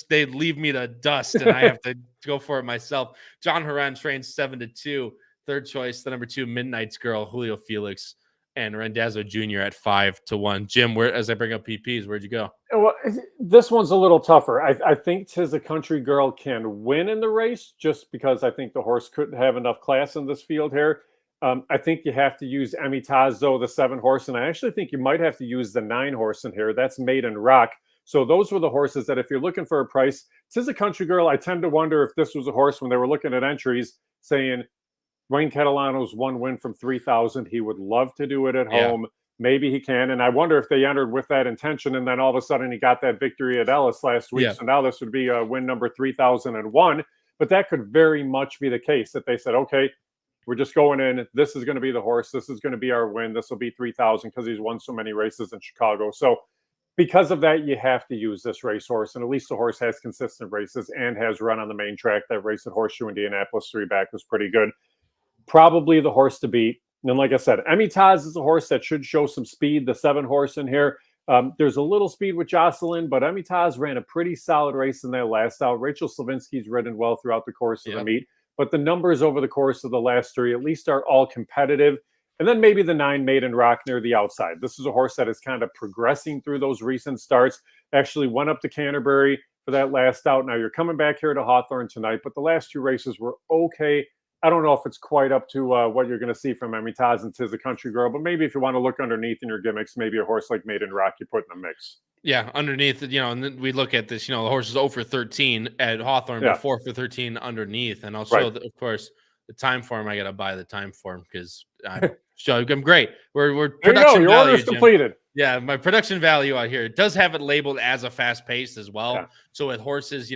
they leave me to dust and I have to go for it myself. John Horan trains 7-2. Third choice, the number 2 Midnight's Girl, Julio Felix, and Rendazzo Jr. at 5-1. Jim, as I bring up PPs, where'd you go? Well, this one's a little tougher. I think Tis a Country Girl can win in the race just because I think the horse couldn't have enough class in this field here. I think you have to use Emittaz, though, the 7 horse, and I actually think you might have to use the 9 horse in here. That's Maiden Rock. So those were the horses that if you're looking for a price, Tis a Country Girl, I tend to wonder if this was a horse when they were looking at entries saying Wayne Catalano's 1 win from 3,000. He would love to do it at home. Maybe he can. And I wonder if they entered with that intention and then all of a sudden he got that victory at Ellis last week. So now this would be a win number 3,001. But that could very much be the case that they said, okay, we're just going in. This is going to be the horse. This is going to be our win. This will be 3,000 because he's won so many races in Chicago. So because of that, you have to use this racehorse. And at least the horse has consistent races and has run on the main track. That race at Horseshoe Indianapolis 3 back was pretty good. Probably the horse to beat. And like I said, Emittaz is a horse that should show some speed. The 7 horse in here. There's a little speed with Jocelyn, but Emittaz ran a pretty solid race in that last out. Rachel Slavinsky's ridden well throughout the course of the meet. But the numbers over the course of the last 3 at least are all competitive. And then maybe the 9 Maiden Rock near the outside. This is a horse that is kind of progressing through those recent starts. Actually went up to Canterbury for that last out. Now you're coming back here to Hawthorne tonight, but the last 2 races were okay. I don't know if it's quite up to what you're going to see from Emittaz and Tis a Country Girl, but maybe if you want to look underneath in your gimmicks, maybe a horse like Maiden Rock you put in the mix. Yeah, underneath, and then we look at this, the horse is 0 for 13 at Hawthorne, but 4 for 13 underneath. And also, of course, the time form, I got to buy the time form because I'm great. We're production your value, order's completed. Yeah, my production value out here. It does have it labeled as a fast pace as well. Yeah. So with horses,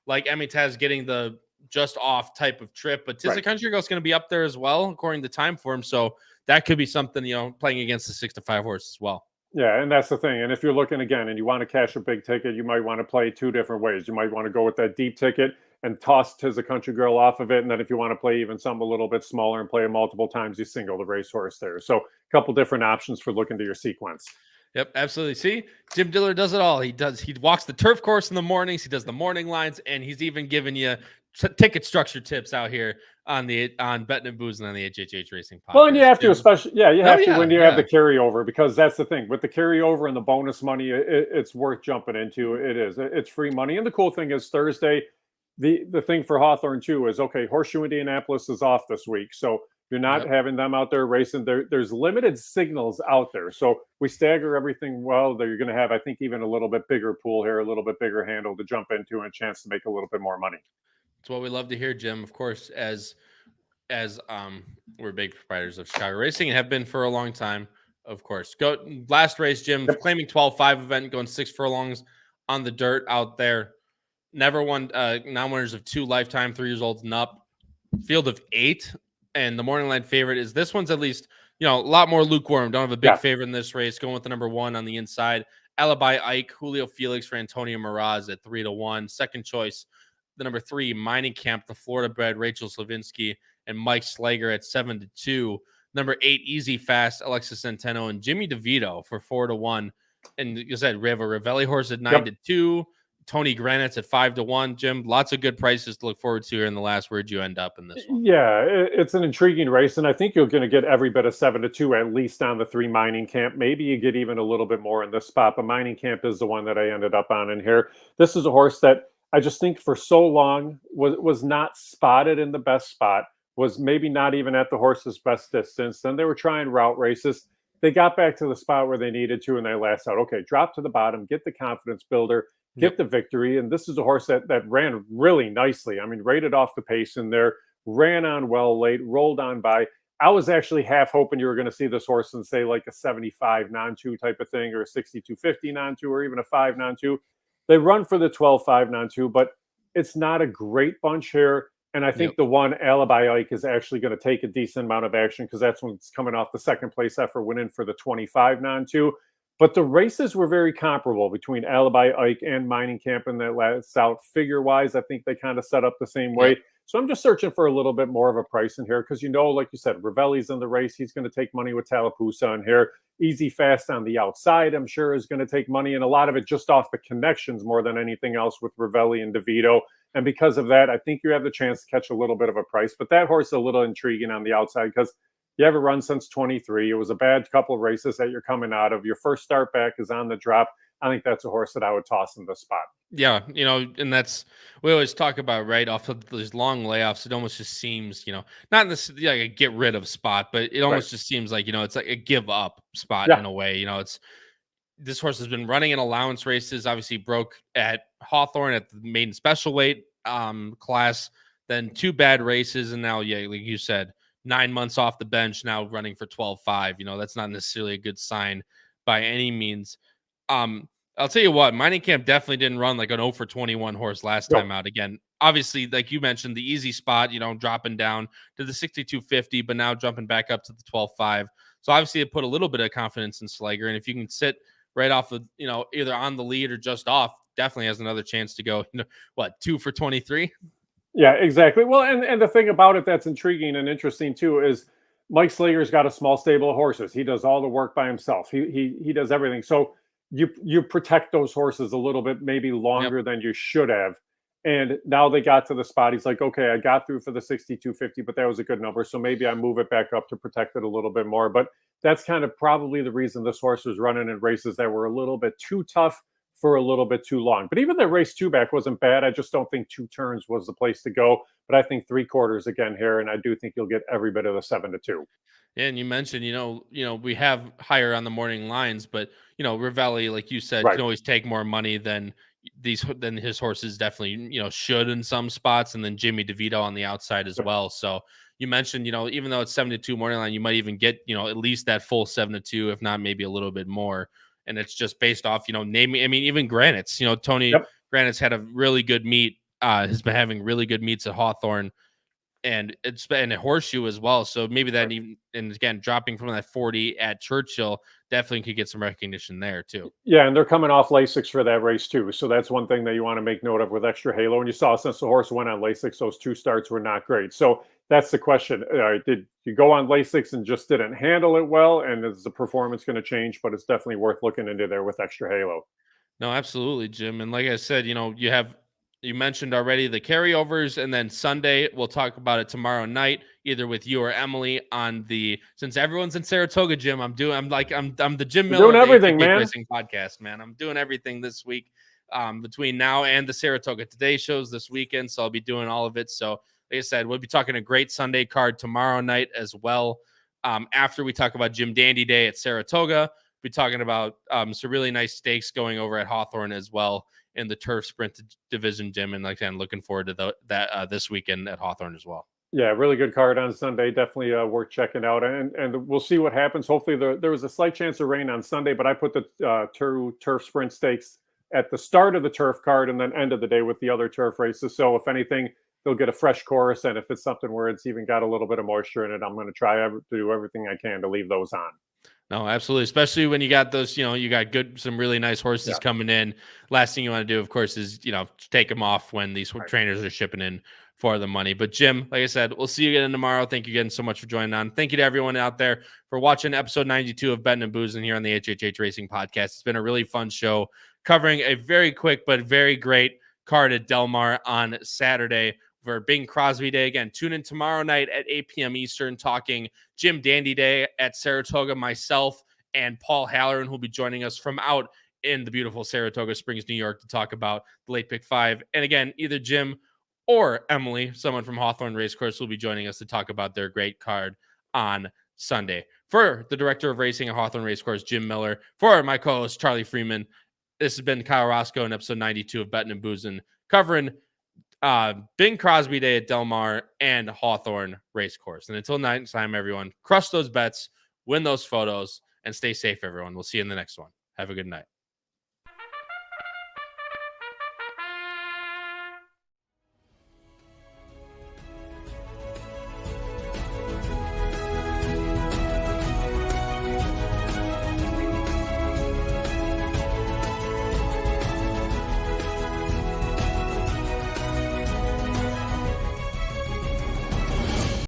like Emittaz getting the just off type of trip, but Tis a Country Girl is going to be up there as well, according to time form. So that could be something, playing against the 6-5 horse as well. Yeah, and that's the thing. And if you're looking again and you want to cash a big ticket, you might want to play 2 different ways. You might want to go with that deep ticket and toss Tis a Country Girl off of it. And then if you want to play even something a little bit smaller and play it multiple times, you single the racehorse there. So a couple different options for looking to your sequence. Yep, absolutely. See, Jim Diller does it all. He walks the turf course in the mornings. He does the morning lines, and he's even giving you ticket structure tips out here on Bettin N Boozin on the HHH Racing Podcast. Well, and you have to, especially, you have to when you have the carryover, because that's the thing with the carryover and the bonus money. It's worth jumping into. It is. It's free money, and the cool thing is Thursday. The thing for Hawthorne too is Horseshoe Indianapolis is off this week, so you're not having them out there racing. There's limited signals out there, so we stagger everything well. That you're going to have, I think, even a little bit bigger pool here, a little bit bigger handle to jump into, and a chance to make a little bit more money. It's what we love to hear, Jim. Of course, as we're big proprietors of Chicago racing and have been for a long time. Of course, last race, Jim claiming 12-5 event, going 6 furlongs on the dirt out there. Never won. Non-winners of 2 lifetime, 3 years old and up. Field of 8, and the morning line favorite is this one's at least a lot more lukewarm. Don't have a big favorite in this race. Going with the number 1 on the inside. Alibi Ike, Julio Felix for Antonio Miraz at 3-1. Second choice, the number 3 Mining Camp, the Florida bred Rachel Slavinsky and Mike Slager at 7-2. Number 8 Easy Fast, Alexis Centeno and Jimmy DeVito for 4-1. And like I said, we have a Ravelli horse at 9-2. Tony Granite's at 5-1. Jim, lots of good prices to look forward to here in the last. Where'd you end up in this one? Yeah, it's an intriguing race, and I think you're going to get every bit of 7-2 at least on the 3 Mining Camp. Maybe you get even a little bit more in this spot, but Mining Camp is the one that I ended up on in here. This is a horse that I just think for so long was not spotted in the best spot, was maybe not even at the horse's best distance. Then they were trying route races. They got back to the spot where they needed to, and they last out. Okay, drop to the bottom, get the confidence builder, get the victory. And this is a horse that ran really nicely. I mean, rated off the pace in there, ran on well late, rolled on by. I was actually half hoping you were going to see this horse and say like a 75 non-2 type of thing, or a 62.50 non-2, or even a 5 non-2. They run for the 12-5 non-2, but it's not a great bunch here. And I think the 1 Alibi Ike is actually going to take a decent amount of action, because that's when it's coming off the second place effort, winning for the 25 non-2. But the races were very comparable between Alibi, Ike, and Mining Camp in that last out. Figure-wise, I think they kind of set up the same way. Yep. So I'm just searching for a little bit more of a price in here because, like you said, Ravelli's in the race. He's going to take money with Tallapoosa in here. Easy Fast on the outside, I'm sure, is going to take money, and a lot of it just off the connections more than anything else with Ravelli and DeVito. And because of that, I think you have the chance to catch a little bit of a price. But that horse is a little intriguing on the outside because you haven't run since 23. It was a bad couple of races that you're coming out of. Your first start back is on the drop. I think that's a horse that I would toss in the spot. Yeah, and that's, we always talk about, right, off of these long layoffs, it almost just seems, not this like a get rid of spot, but it almost just seems like, it's like a give up spot in a way. It's, this horse has been running in allowance races, obviously broke at Hawthorne at the maiden special weight class, then 2 bad races, and now, like you said, 9 months off the bench, now running for 12.5. That's not necessarily a good sign by any means. I'll tell you what, Mining Camp definitely didn't run like an 0 for 21 horse last time out. Again, obviously, like you mentioned, the easy spot, dropping down to the 62.50, but now jumping back up to the 12.5. So obviously it put a little bit of confidence in Slager. And if you can sit right off of, either on the lead or just off, definitely has another chance to go, 2 for 23? Yeah, exactly. Well, and the thing about it that's intriguing and interesting too is Mike Slager's got a small stable of horses. He does all the work by himself. He does everything. So you protect those horses a little bit, maybe longer than you should have. And now they got to the spot. He's like, okay, I got through for the 62.50, but that was a good number. So maybe I move it back up to protect it a little bit more. But that's kind of probably the reason this horse was running in races that were a little bit too tough for a little bit too long. But even the race 2 back wasn't bad. I just don't think 2 turns was the place to go. But I think 3/4 again here, and I do think you'll get every bit of the 7-2. Yeah, and you mentioned, we have higher on the morning lines, but Ravelli, like you said, can always take more money than his horses definitely, should in some spots, and then Jimmy DeVito on the outside as well. So you mentioned, even though it's 7-2 morning line, you might even get, at least that full 7-2, if not maybe a little bit more. And it's just based off, naming. I mean, even Granite's, Tony Granite's had a really good meet. Has been having really good meets at Hawthorne, and it's been a Horseshoe as well. So maybe that even, and again, dropping from that 40 at Churchill definitely could get some recognition there too. Yeah, and they're coming off Lasix for that race too. So that's one thing that you want to make note of with extra halo. And you saw since the horse went on Lasix, those 2 starts were not great. So that's the question. Did you go on Lasix and just didn't handle it well? And is the performance going to change? But it's definitely worth looking into there with extra halo. No, absolutely, Jim. And like I said, you mentioned already the carryovers, and then Sunday, we'll talk about it tomorrow night, either with you or Emily on since everyone's in Saratoga, Jim, I'm the Jim Miller doing everything, man. Racing Podcast, man. I'm doing everything this week between now and the Saratoga Today shows this weekend. So I'll be doing all of it. So like I said, we'll be talking a great Sunday card tomorrow night as well. After we talk about Jim Dandy Day at Saratoga, we'll be talking about some really nice stakes going over at Hawthorne as well in the turf sprint division, Jim. And like I'm looking forward to that this weekend at Hawthorne as well. Yeah, really good card on Sunday. Definitely worth checking out. And we'll see what happens. Hopefully there was a slight chance of rain on Sunday, but I put the turf sprint stakes at the start of the turf card and then end of the day with the other turf races. So if anything, they'll get a fresh chorus. And if it's something where it's even got a little bit of moisture in it, I'm going to try to do everything I can to leave those on. No, absolutely. Especially when you got those, you got some really nice horses coming in. Last thing you want to do, of course, is, take them off when these trainers are shipping in for the money. But Jim, like I said, we'll see you again tomorrow. Thank you again so much for joining on. Thank you to everyone out there for watching episode 92 of Bettin N Boozin here on the HHH Racing Podcast. It's been a really fun show covering a very quick but very great card at Del Mar on Saturday for Bing Crosby Day. Again, tune in tomorrow night at 8 p.m. Eastern, talking Jim Dandy Day at Saratoga. Myself and Paul Halloran will be joining us from out in the beautiful Saratoga Springs, New York, to talk about the late pick 5. And again, either Jim or Emily, someone from Hawthorne Racecourse, will be joining us to talk about their great card on Sunday. For the director of racing at Hawthorne Racecourse, Jim Miller, for my co-host, Charlie Freeman, this has been Kyle Roscoe in episode 92 of Bettin N Boozin, covering Bing Crosby Day at Del Mar and Hawthorne Racecourse. And until next time, everyone, crush those bets, win those photos, and stay safe, everyone. We'll see you in the next one. Have a good night.